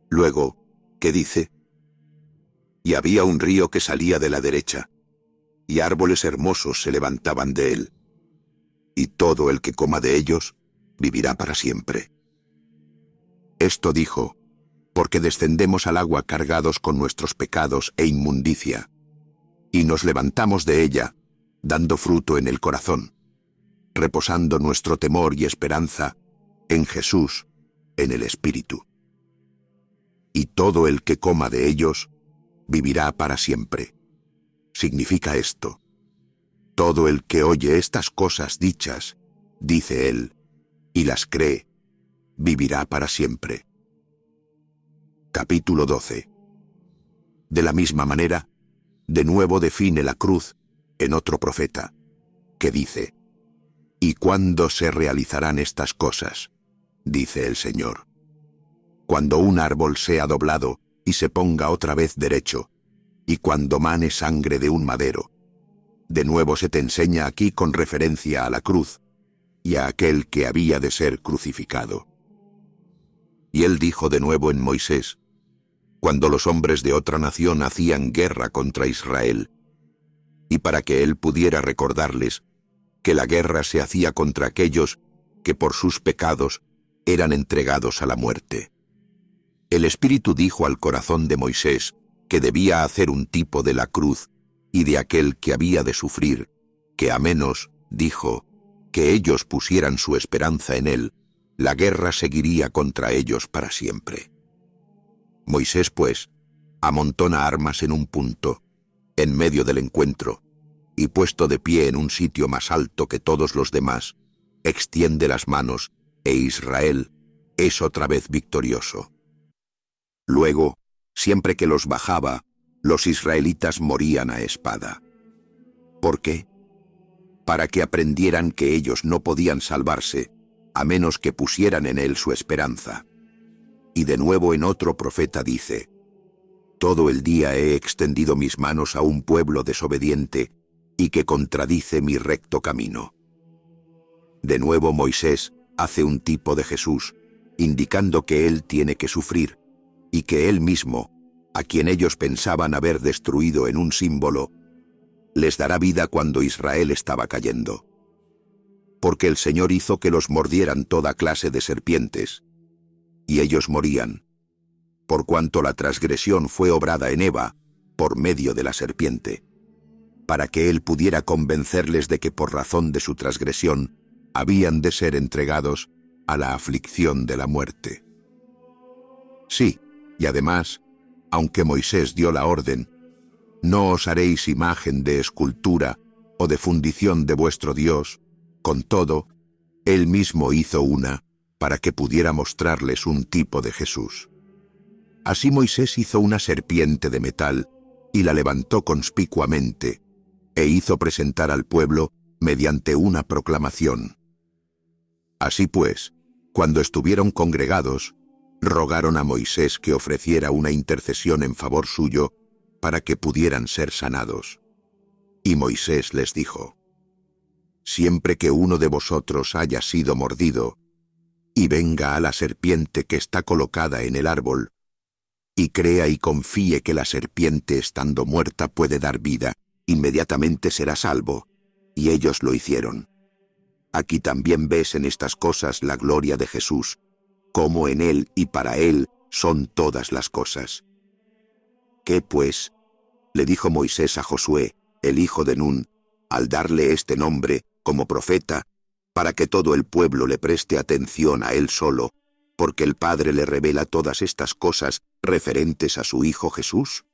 Luego, ¿qué dice? Y había un río que salía de la derecha, y árboles hermosos se levantaban de él. Y todo el que coma de ellos vivirá para siempre. Esto dijo, porque descendemos al agua cargados con nuestros pecados e inmundicia, y nos levantamos de ella, dando fruto en el corazón, reposando nuestro temor y esperanza en Jesús, en el Espíritu. Y todo el que coma de ellos vivirá para siempre. Significa esto: todo el que oye estas cosas dichas, dice él, y las cree, vivirá para siempre. Capítulo 12. De la misma manera, de nuevo define la cruz en otro profeta, que dice, ¿y cuándo se realizarán estas cosas? Dice el Señor. Cuando un árbol sea doblado y se ponga otra vez derecho, y cuando mane sangre de un madero. De nuevo se te enseña aquí con referencia a la cruz y a aquel que había de ser crucificado. Y él dijo de nuevo en Moisés, cuando los hombres de otra nación hacían guerra contra Israel, y para que él pudiera recordarles que la guerra se hacía contra aquellos que por sus pecados eran entregados a la muerte. El Espíritu dijo al corazón de Moisés que debía hacer un tipo de la cruz y de aquel que había de sufrir, que a menos, dijo, que ellos pusieran su esperanza en él, la guerra seguiría contra ellos para siempre. Moisés, pues, amontona armas en un punto, en medio del encuentro, y puesto de pie en un sitio más alto que todos los demás, extiende las manos, e Israel es otra vez victorioso. Luego, siempre que los bajaba, los israelitas morían a espada. ¿Por qué? Para que aprendieran que ellos no podían salvarse, a menos que pusieran en él su esperanza. Y de nuevo en otro profeta dice, todo el día he extendido mis manos a un pueblo desobediente y que contradice mi recto camino. De nuevo Moisés hace un tipo de Jesús, indicando que él tiene que sufrir, y que él mismo, a quien ellos pensaban haber destruido en un símbolo, les dará vida cuando Israel estaba cayendo. Porque el Señor hizo que los mordieran toda clase de serpientes, y ellos morían, por cuanto la transgresión fue obrada en Eva por medio de la serpiente, para que él pudiera convencerles de que por razón de su transgresión habían de ser entregados a la aflicción de la muerte. Sí, y además, aunque Moisés dio la orden, no os haréis imagen de escultura o de fundición de vuestro Dios, con todo, él mismo hizo una, para que pudiera mostrarles un tipo de Jesús. Así Moisés hizo una serpiente de metal, y la levantó conspicuamente, e hizo presentar al pueblo mediante una proclamación. Así pues, cuando estuvieron congregados, rogaron a Moisés que ofreciera una intercesión en favor suyo para que pudieran ser sanados. Y Moisés les dijo, siempre que uno de vosotros haya sido mordido, y venga a la serpiente que está colocada en el árbol, y crea y confíe que la serpiente estando muerta puede dar vida, inmediatamente será salvo. Y ellos lo hicieron. Aquí también ves en estas cosas la gloria de Jesús, como en él y para él son todas las cosas. ¿Qué pues? Le dijo Moisés a Josué, el hijo de Nun, al darle este nombre como profeta, para que todo el pueblo le preste atención a él solo, porque el Padre le revela todas estas cosas referentes a su Hijo Jesús.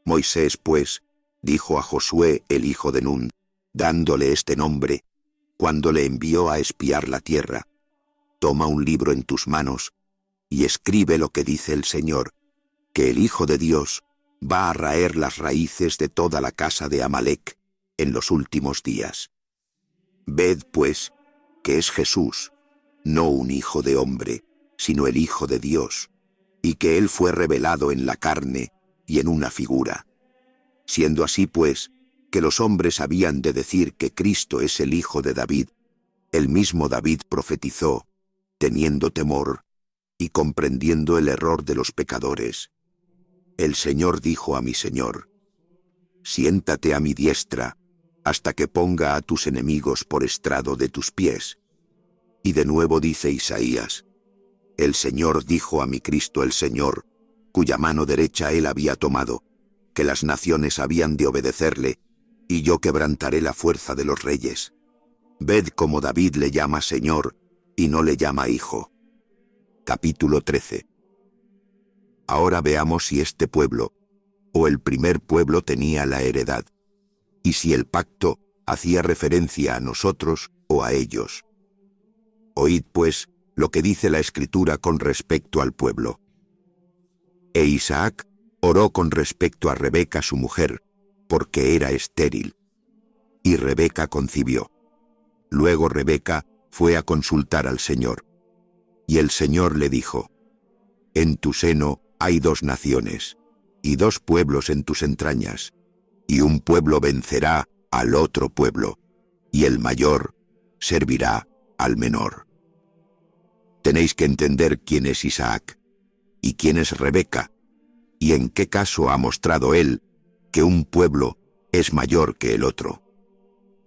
Moisés, pues, dijo a Josué, el hijo de Nun, dándole este nombre, cuando le envió a espiar la tierra: toma un libro en tus manos y escribe lo que dice el Señor, que el Hijo de Dios va a raer las raíces de toda la casa de Amalec en los últimos días. Ved, pues, que es Jesús, no un hijo de hombre, sino el Hijo de Dios, y que él fue revelado en la carne y en una figura. Siendo así, pues, que los hombres habían de decir que Cristo es el Hijo de David, el mismo David profetizó, teniendo temor y comprendiendo el error de los pecadores: el Señor dijo a mi Señor: siéntate a mi diestra, hasta que ponga a tus enemigos por estrado de tus pies. Y de nuevo dice Isaías: el Señor dijo a mi Cristo el Señor, cuya mano derecha él había tomado, que las naciones habían de obedecerle, y yo quebrantaré la fuerza de los reyes. Ved cómo David le llama Señor, y no le llama Hijo. Capítulo 13. Ahora veamos si este pueblo, o el primer pueblo, tenía la heredad, y si el pacto hacía referencia a nosotros o a ellos. Oíd, pues, lo que dice la Escritura con respecto al pueblo. E Isaac oró con respecto a Rebeca su mujer, porque era estéril. Y Rebeca concibió. Luego Rebeca fue a consultar al Señor. Y el Señor le dijo: en tu seno hay 2 naciones, y 2 pueblos en tus entrañas, y un pueblo vencerá al otro pueblo, y el mayor servirá al menor. Tenéis que entender quién es Isaac, y quién es Rebeca, y en qué caso ha mostrado él que un pueblo es mayor que el otro.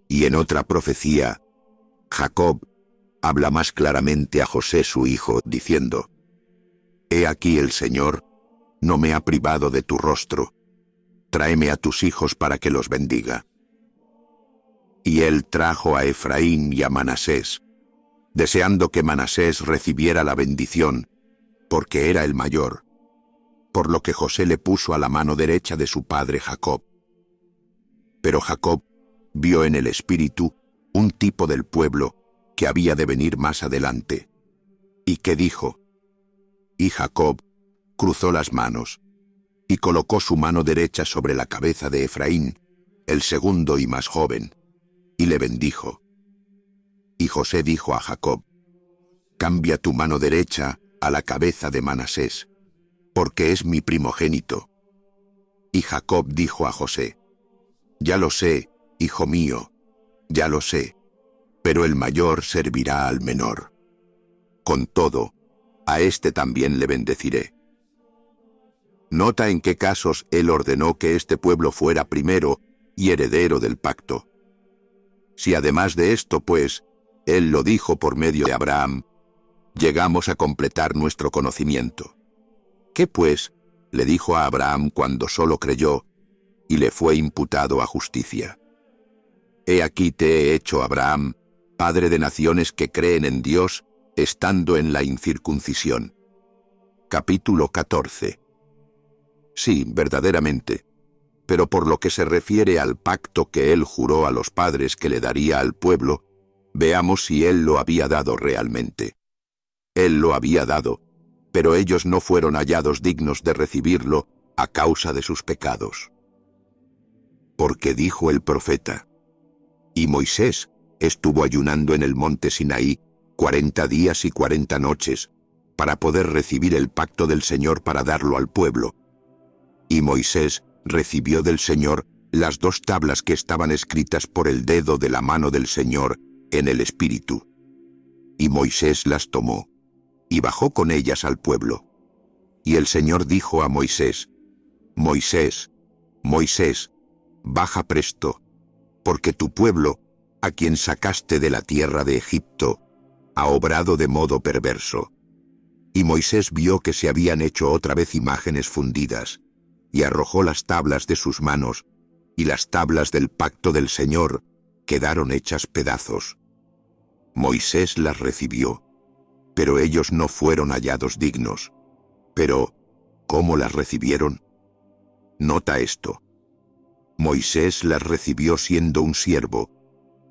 Y en otra profecía, Jacob habla más claramente a José su hijo, diciendo: he aquí el Señor no me ha privado de tu rostro, tráeme a tus hijos para que los bendiga. Y él trajo a Efraín y a Manasés, deseando que Manasés recibiera la bendición, porque era el mayor, por lo que José le puso a la mano derecha de su padre Jacob. Pero Jacob vio en el espíritu un tipo del pueblo que había de venir más adelante, y que dijo: y Jacob cruzó las manos, y colocó su mano derecha sobre la cabeza de Efraín, el segundo y más joven, y le bendijo. Y José dijo a Jacob: cambia tu mano derecha a la cabeza de Manasés, porque es mi primogénito. Y Jacob dijo a José: ya lo sé, hijo mío, ya lo sé, pero el mayor servirá al menor. Con todo, a este también le bendeciré. Nota en qué casos él ordenó que este pueblo fuera primero y heredero del pacto. Si además de esto, pues, él lo dijo por medio de Abraham, llegamos a completar nuestro conocimiento. ¿Qué pues? Le dijo a Abraham cuando solo creyó, y le fue imputado a justicia. He aquí te he hecho, Abraham, padre de naciones que creen en Dios, estando en la incircuncisión. Capítulo 14. Sí, verdaderamente, pero por lo que se refiere al pacto que él juró a los padres que le daría al pueblo, veamos si él lo había dado realmente. Él lo había dado, pero ellos no fueron hallados dignos de recibirlo a causa de sus pecados. Porque dijo el profeta: y Moisés estuvo ayunando en el monte Sinaí 40 días y 40 noches, para poder recibir el pacto del Señor para darlo al pueblo. Y Moisés recibió del Señor las 2 tablas que estaban escritas por el dedo de la mano del Señor en el Espíritu. Y Moisés las tomó, y bajó con ellas al pueblo. Y el Señor dijo a Moisés: Moisés, Moisés, baja presto, porque tu pueblo, a quien sacaste de la tierra de Egipto, ha obrado de modo perverso. Y Moisés vio que se habían hecho otra vez imágenes fundidas, y arrojó las tablas de sus manos, y las tablas del pacto del Señor quedaron hechas pedazos. Moisés las recibió, pero ellos no fueron hallados dignos. Pero, ¿cómo las recibieron? Nota esto. Moisés las recibió siendo un siervo,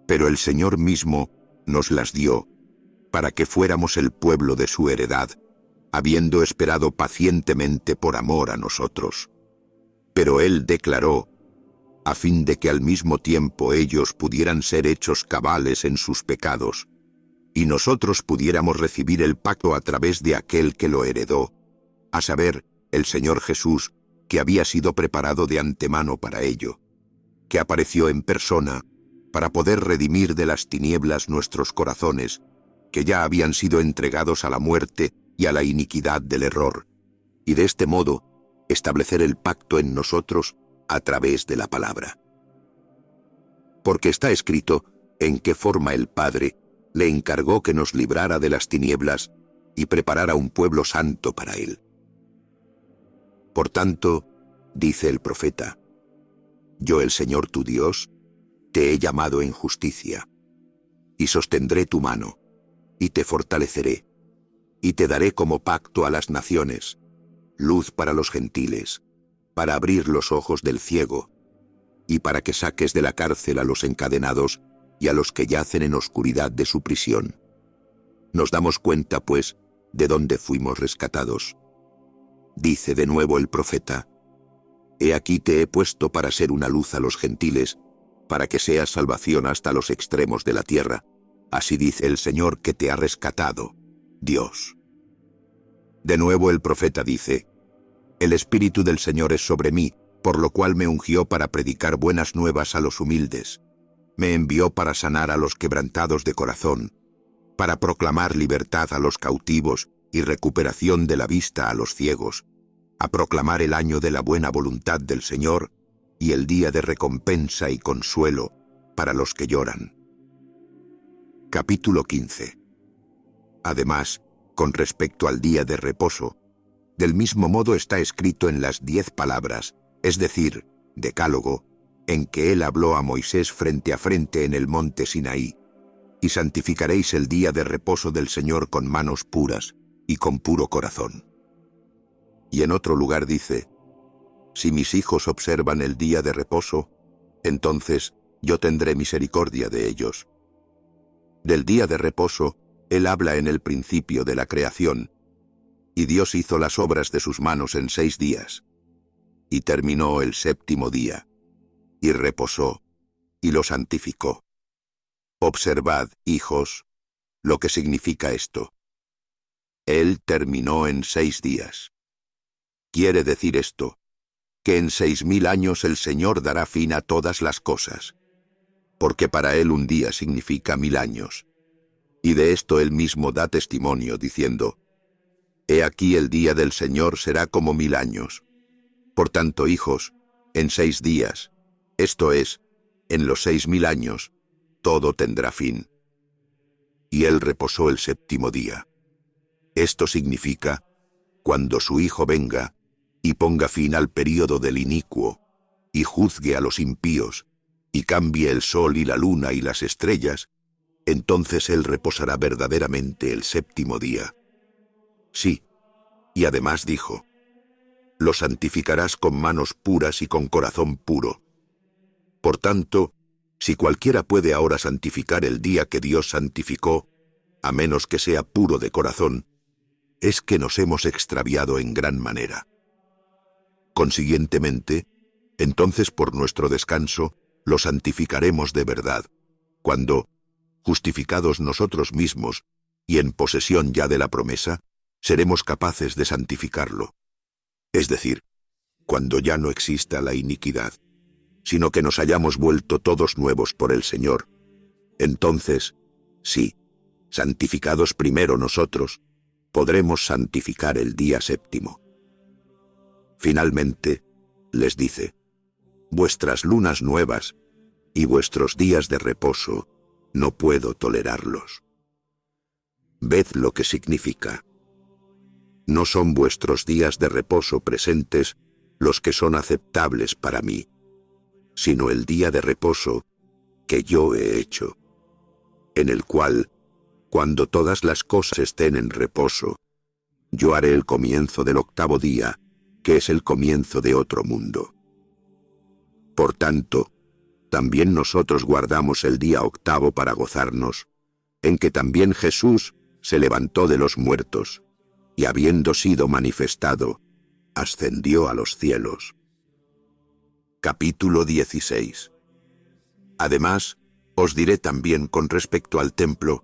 pero el Señor mismo nos las dio para que fuéramos el pueblo de su heredad, habiendo esperado pacientemente por amor a nosotros. Pero Él declaró, a fin de que al mismo tiempo ellos pudieran ser hechos cabales en sus pecados, y nosotros pudiéramos recibir el pacto a través de aquel que lo heredó, a saber, el Señor Jesús, que había sido preparado de antemano para ello, que apareció en persona para poder redimir de las tinieblas nuestros corazones, que ya habían sido entregados a la muerte y a la iniquidad del error, y de este modo establecer el pacto en nosotros a través de la palabra. Porque está escrito en qué forma el Padre le encargó que nos librara de las tinieblas y preparara un pueblo santo para Él. Por tanto, dice el profeta, yo el Señor tu Dios, te he llamado en justicia, y sostendré tu mano, y te fortaleceré, y te daré como pacto a las naciones, luz para los gentiles, para abrir los ojos del ciego, y para que saques de la cárcel a los encadenados y a los que yacen en oscuridad de su prisión. Nos damos cuenta, pues, de dónde fuimos rescatados. Dice de nuevo el profeta, he aquí te he puesto para ser una luz a los gentiles, para que seas salvación hasta los extremos de la tierra. Así dice el Señor que te ha rescatado, Dios. De nuevo el profeta dice, el Espíritu del Señor es sobre mí, por lo cual me ungió para predicar buenas nuevas a los humildes. Me envió para sanar a los quebrantados de corazón, para proclamar libertad a los cautivos y recuperación de la vista a los ciegos, a proclamar el año de la buena voluntad del Señor y el día de recompensa y consuelo para los que lloran. Capítulo 15. Además, con respecto al día de reposo, del mismo modo está escrito en las 10 palabras, es decir, decálogo, en que él habló a Moisés frente a frente en el monte Sinaí, y santificaréis el día de reposo del Señor con manos puras y con puro corazón. Y en otro lugar dice, si mis hijos observan el día de reposo, entonces yo tendré misericordia de ellos. Del día de reposo, él habla en el principio de la creación, y Dios hizo las obras de sus manos en 6 días, y terminó el 7º día, y reposó, y lo santificó. Observad, hijos, lo que significa esto. Él terminó en 6 días. Quiere decir esto, que en 6000 años el Señor dará fin a todas las cosas, porque para él un día significa 1000 años. Y de esto él mismo da testimonio, diciendo, he aquí el día del Señor será como 1000 años. Por tanto, hijos, en 6 días, esto es, en los 6000 años, todo tendrá fin. Y él reposó el 7º día. Esto significa, cuando su Hijo venga, y ponga fin al período del inicuo, y juzgue a los impíos, y cambie el sol y la luna y las estrellas, entonces él reposará verdaderamente el 7º día. Sí, y además dijo, lo santificarás con manos puras y con corazón puro. Por tanto, si cualquiera puede ahora santificar el día que Dios santificó, a menos que sea puro de corazón, es que nos hemos extraviado en gran manera. Consiguientemente, entonces por nuestro descanso, lo santificaremos de verdad, cuando, justificados nosotros mismos y en posesión ya de la promesa, seremos capaces de santificarlo. Es decir, cuando ya no exista la iniquidad, sino que nos hayamos vuelto todos nuevos por el Señor. Entonces, sí, santificados primero nosotros, podremos santificar el día 7º. Finalmente, les dice, vuestras lunas nuevas y vuestros días de reposo, no puedo tolerarlos. Ved lo que significa. No son vuestros días de reposo presentes los que son aceptables para mí, sino el día de reposo que yo he hecho, en el cual, cuando todas las cosas estén en reposo, yo haré el comienzo del 8º día, que es el comienzo de otro mundo. Por tanto, también nosotros guardamos el día octavo para gozarnos, en que también Jesús se levantó de los muertos, y habiendo sido manifestado, ascendió a los cielos. Capítulo 16. Además, os diré también con respecto al templo,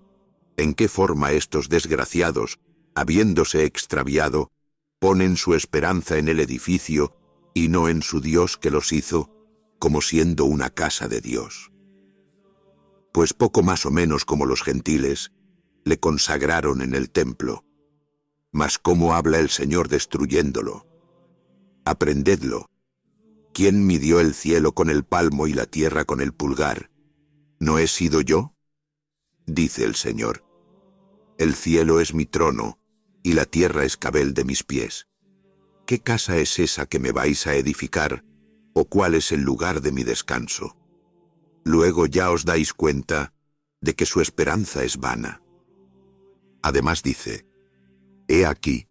en qué forma estos desgraciados, habiéndose extraviado, ponen su esperanza en el edificio y no en su Dios que los hizo, como siendo una casa de Dios. Pues poco más o menos como los gentiles, le consagraron en el templo. Mas ¿cómo habla el Señor destruyéndolo? Aprendedlo. ¿Quién midió el cielo con el palmo y la tierra con el pulgar? ¿No he sido yo? Dice el Señor. El cielo es mi trono, y la tierra escabel de mis pies. ¿Qué casa es esa que me vais a edificar, o cuál es el lugar de mi descanso? Luego ya os dais cuenta de que su esperanza es vana. Además dice, he aquí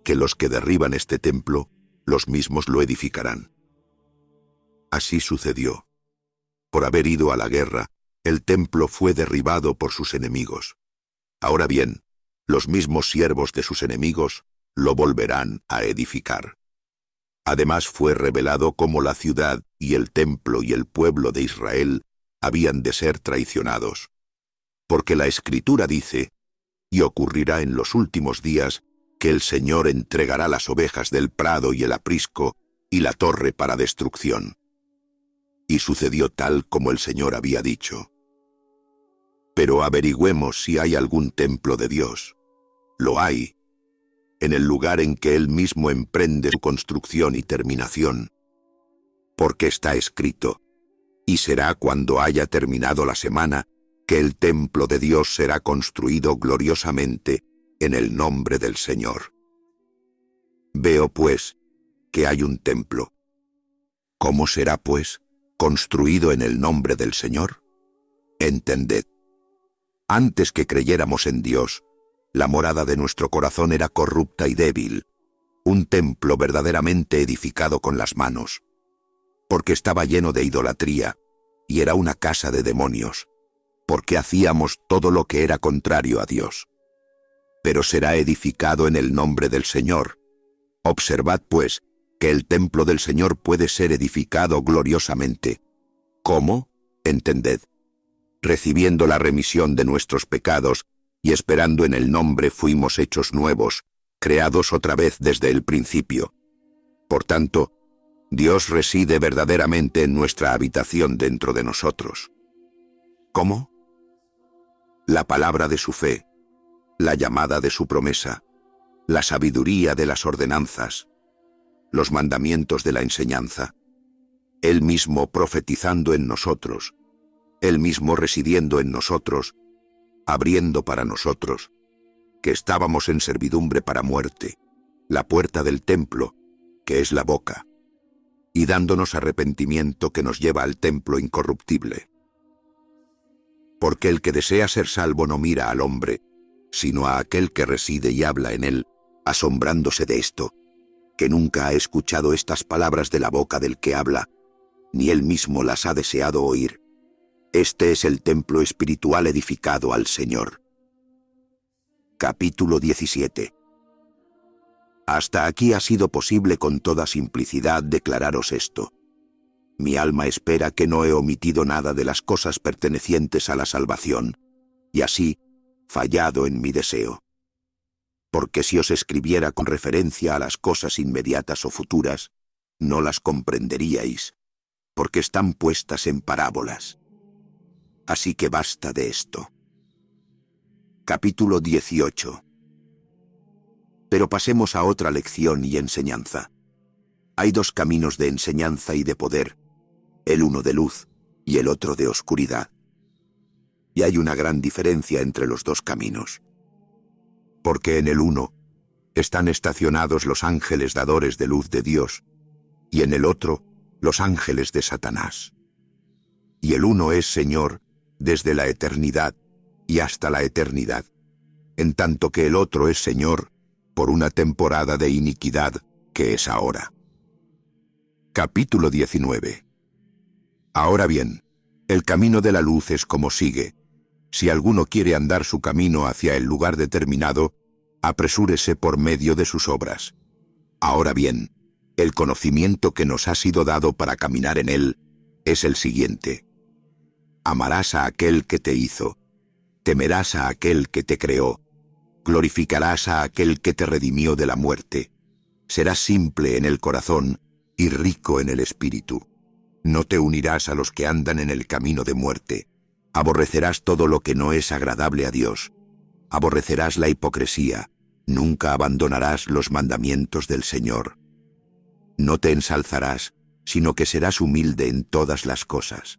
que los que derriban este templo, los mismos lo edificarán. Así sucedió. Por haber ido a la guerra, el templo fue derribado por sus enemigos. Ahora bien, los mismos siervos de sus enemigos lo volverán a edificar. Además fue revelado cómo la ciudad y el templo y el pueblo de Israel habían de ser traicionados. Porque la Escritura dice, y ocurrirá en los últimos días, que el Señor entregará las ovejas del prado y el aprisco y la torre para destrucción. Y sucedió tal como el Señor había dicho. Pero averigüemos si hay algún templo de Dios. Lo hay, en el lugar en que Él mismo emprende su construcción y terminación. Porque está escrito, y será cuando haya terminado la semana, que el templo de Dios será construido gloriosamente en el nombre del Señor. Veo, pues, que hay un templo. ¿Cómo será, pues, construido en el nombre del Señor? Entended. Antes que creyéramos en Dios, la morada de nuestro corazón era corrupta y débil, un templo verdaderamente edificado con las manos, porque estaba lleno de idolatría, y era una casa de demonios, porque hacíamos todo lo que era contrario a Dios. Pero será edificado en el nombre del Señor. Observad, pues, que el templo del Señor puede ser edificado gloriosamente. ¿Cómo? Entended. Recibiendo la remisión de nuestros pecados, y esperando en el nombre fuimos hechos nuevos, creados otra vez desde el principio. Por tanto, Dios reside verdaderamente en nuestra habitación dentro de nosotros. ¿Cómo? La palabra de su fe, la llamada de su promesa, la sabiduría de las ordenanzas, los mandamientos de la enseñanza, Él mismo profetizando en nosotros, Él mismo residiendo en nosotros, abriendo para nosotros, que estábamos en servidumbre para muerte, la puerta del templo, que es la boca, y dándonos arrepentimiento que nos lleva al templo incorruptible. Porque el que desea ser salvo no mira al hombre, sino a aquel que reside y habla en él, asombrándose de esto, que nunca ha escuchado estas palabras de la boca del que habla, ni él mismo las ha deseado oír. Este es el templo espiritual edificado al Señor. Capítulo 17. Hasta aquí ha sido posible con toda simplicidad declararos esto. Mi alma espera que no he omitido nada de las cosas pertenecientes a la salvación, y así, fallado en mi deseo. Porque si os escribiera con referencia a las cosas inmediatas o futuras, no las comprenderíais, porque están puestas en parábolas. Así que basta de esto. Capítulo 18. Pero pasemos a otra lección y enseñanza. Hay dos caminos de enseñanza y de poder, el uno de luz y el otro de oscuridad. Y hay una gran diferencia entre los dos caminos. Porque en el uno están estacionados los ángeles dadores de luz de Dios, y en el otro los ángeles de Satanás. Y el uno es Señor desde la eternidad y hasta la eternidad, en tanto que el otro es Señor por una temporada de iniquidad que es ahora. Capítulo 19. Ahora bien, el camino de la luz es como sigue. Si alguno quiere andar su camino hacia el lugar determinado, apresúrese por medio de sus obras. Ahora bien, el conocimiento que nos ha sido dado para caminar en él es el siguiente. Amarás a aquel que te hizo, temerás a aquel que te creó, glorificarás a aquel que te redimió de la muerte, serás simple en el corazón y rico en el espíritu. No te unirás a los que andan en el camino de muerte. Aborrecerás todo lo que no es agradable a Dios. Aborrecerás la hipocresía. Nunca abandonarás los mandamientos del Señor. No te ensalzarás, sino que serás humilde en todas las cosas.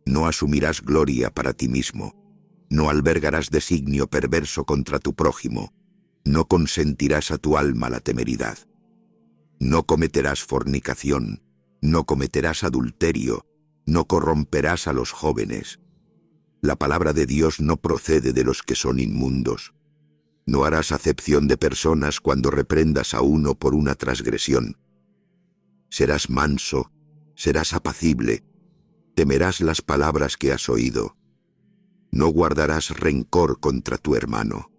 No asumirás gloria para ti mismo. No albergarás designio perverso contra tu prójimo. No consentirás a tu alma la temeridad. No cometerás fornicación. No cometerás adulterio. No corromperás a los jóvenes. La palabra de Dios no procede de los que son inmundos. No harás acepción de personas cuando reprendas a uno por una transgresión. Serás manso, serás apacible, temerás las palabras que has oído. No guardarás rencor contra tu hermano.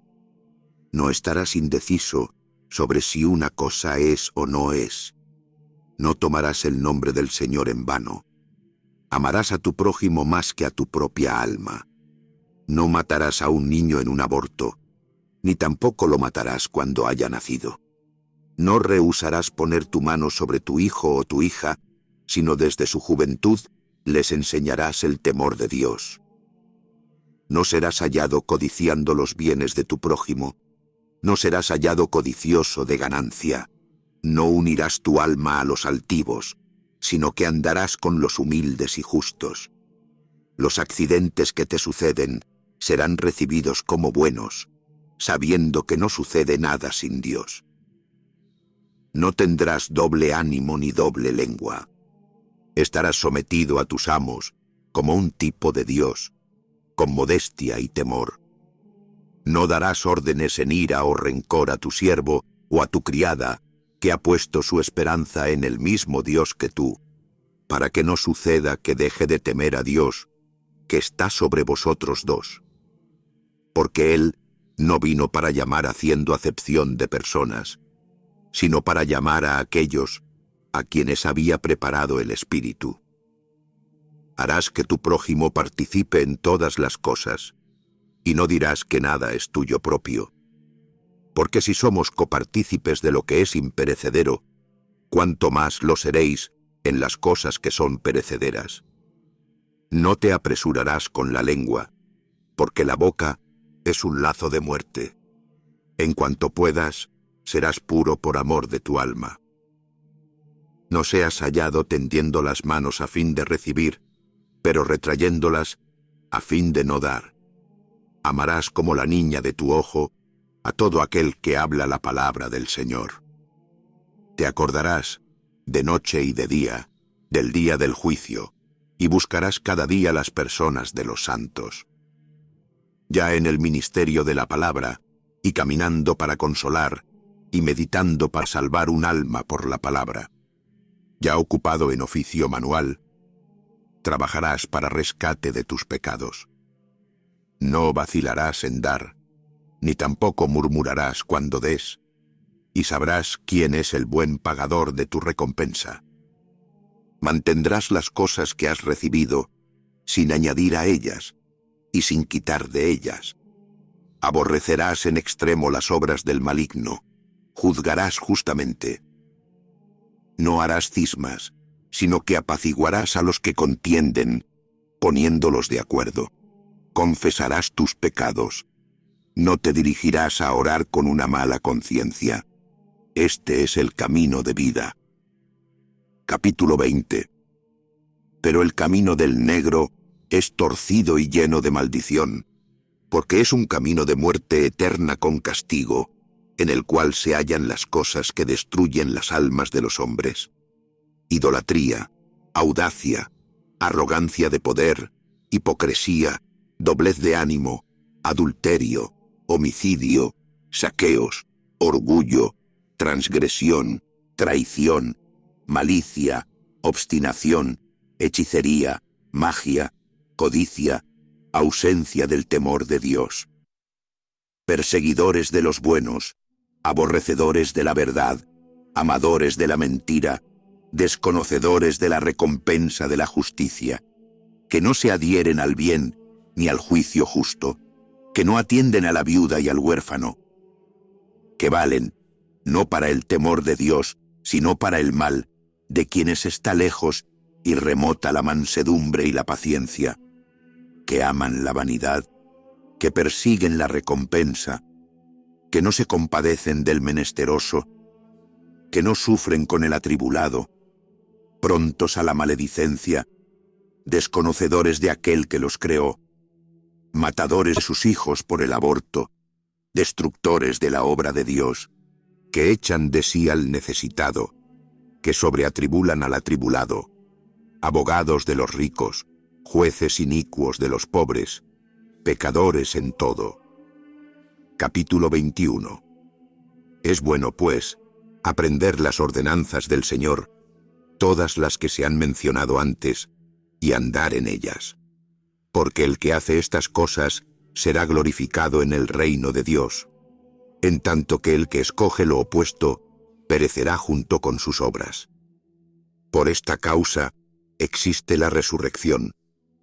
No estarás indeciso sobre si una cosa es o no es. No tomarás el nombre del Señor en vano. Amarás a tu prójimo más que a tu propia alma. No matarás a un niño en un aborto, ni tampoco lo matarás cuando haya nacido. No rehusarás poner tu mano sobre tu hijo o tu hija, sino desde su juventud les enseñarás el temor de Dios. No serás hallado codiciando los bienes de tu prójimo, no serás hallado codicioso de ganancia. No unirás tu alma a los altivos, sino que andarás con los humildes y justos. Los accidentes que te suceden serán recibidos como buenos, sabiendo que no sucede nada sin Dios. No tendrás doble ánimo ni doble lengua. Estarás sometido a tus amos como un tipo de Dios, con modestia y temor. No darás órdenes en ira o rencor a tu siervo o a tu criada, que ha puesto su esperanza en el mismo Dios que tú, para que no suceda que deje de temer a Dios, que está sobre vosotros dos. Porque Él no vino para llamar haciendo acepción de personas, sino para llamar a aquellos a quienes había preparado el Espíritu. Harás que tu prójimo participe en todas las cosas, y no dirás que nada es tuyo propio. Porque si somos copartícipes de lo que es imperecedero, cuánto más lo seréis en las cosas que son perecederas. No te apresurarás con la lengua, porque la boca es un lazo de muerte. En cuanto puedas, serás puro por amor de tu alma. No seas hallado tendiendo las manos a fin de recibir, pero retrayéndolas a fin de no dar. Amarás como la niña de tu ojo a todo aquel que habla la palabra del Señor. Te acordarás, de noche y de día, del día del juicio, y buscarás cada día las personas de los santos. Ya en el ministerio de la palabra, y caminando para consolar, y meditando para salvar un alma por la palabra. Ya ocupado en oficio manual, trabajarás para rescate de tus pecados. No vacilarás en dar, ni tampoco murmurarás cuando des, y sabrás quién es el buen pagador de tu recompensa. Mantendrás las cosas que has recibido, sin añadir a ellas, y sin quitar de ellas. Aborrecerás en extremo las obras del maligno, juzgarás justamente. No harás cismas, sino que apaciguarás a los que contienden, poniéndolos de acuerdo. Confesarás tus pecados. No te dirigirás a orar con una mala conciencia. Este es el camino de vida. Capítulo 20. Pero el camino del negro es torcido y lleno de maldición, porque es un camino de muerte eterna con castigo, en el cual se hallan las cosas que destruyen las almas de los hombres. Idolatría, audacia, arrogancia de poder, hipocresía, doblez de ánimo, adulterio, homicidio, saqueos, orgullo, transgresión, traición, malicia, obstinación, hechicería, magia, codicia, ausencia del temor de Dios. Perseguidores de los buenos, aborrecedores de la verdad, amadores de la mentira, desconocedores de la recompensa de la justicia, que no se adhieren al bien ni al juicio justo, que no atienden a la viuda y al huérfano, que valen, no para el temor de Dios, sino para el mal, de quienes está lejos y remota la mansedumbre y la paciencia, que aman la vanidad, que persiguen la recompensa, que no se compadecen del menesteroso, que no sufren con el atribulado, prontos a la maledicencia, desconocedores de aquel que los creó, matadores de sus hijos por el aborto, destructores de la obra de Dios, que echan de sí al necesitado, que sobreatribulan al atribulado, abogados de los ricos, jueces inicuos de los pobres, pecadores en todo. Capítulo 21. Es bueno, pues, aprender las ordenanzas del Señor, todas las que se han mencionado antes, y andar en ellas. Porque el que hace estas cosas será glorificado en el reino de Dios, en tanto que el que escoge lo opuesto perecerá junto con sus obras. Por esta causa existe la resurrección,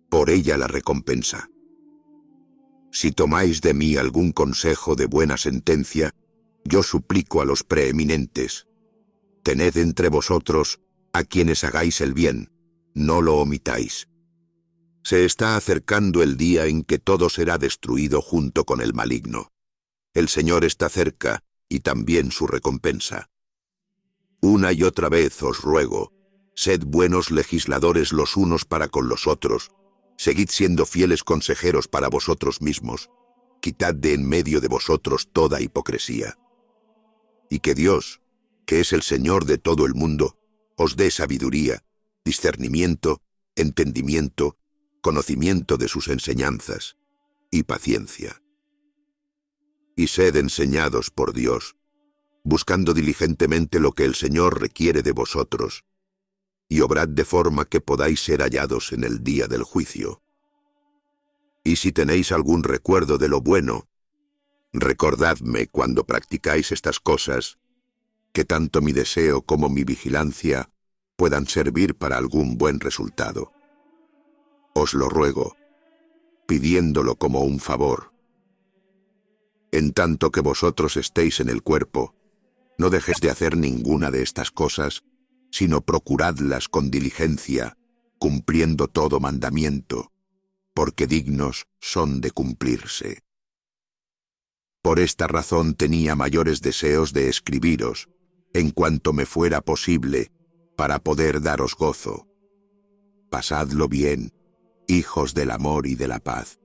por ella la recompensa. Si tomáis de mí algún consejo de buena sentencia, yo suplico a los preeminentes: tened entre vosotros a quienes hagáis el bien, no lo omitáis. Se está acercando el día en que todo será destruido junto con el maligno. El Señor está cerca, y también su recompensa. Una y otra vez os ruego, sed buenos legisladores los unos para con los otros, seguid siendo fieles consejeros para vosotros mismos, quitad de en medio de vosotros toda hipocresía. Y que Dios, que es el Señor de todo el mundo, os dé sabiduría, discernimiento, entendimiento, conocimiento de sus enseñanzas, y paciencia. Y sed enseñados por Dios, buscando diligentemente lo que el Señor requiere de vosotros, y obrad de forma que podáis ser hallados en el día del juicio. Y si tenéis algún recuerdo de lo bueno, recordadme cuando practicáis estas cosas, que tanto mi deseo como mi vigilancia puedan servir para algún buen resultado. Os lo ruego, pidiéndolo como un favor. En tanto que vosotros estéis en el cuerpo, no dejéis de hacer ninguna de estas cosas, sino procuradlas con diligencia, cumpliendo todo mandamiento, porque dignos son de cumplirse. Por esta razón tenía mayores deseos de escribiros, en cuanto me fuera posible, para poder daros gozo. Pasadlo bien, hijos del amor y de la paz.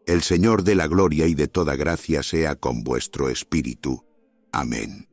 El Señor de la gloria y de toda gracia sea con vuestro espíritu. Amén.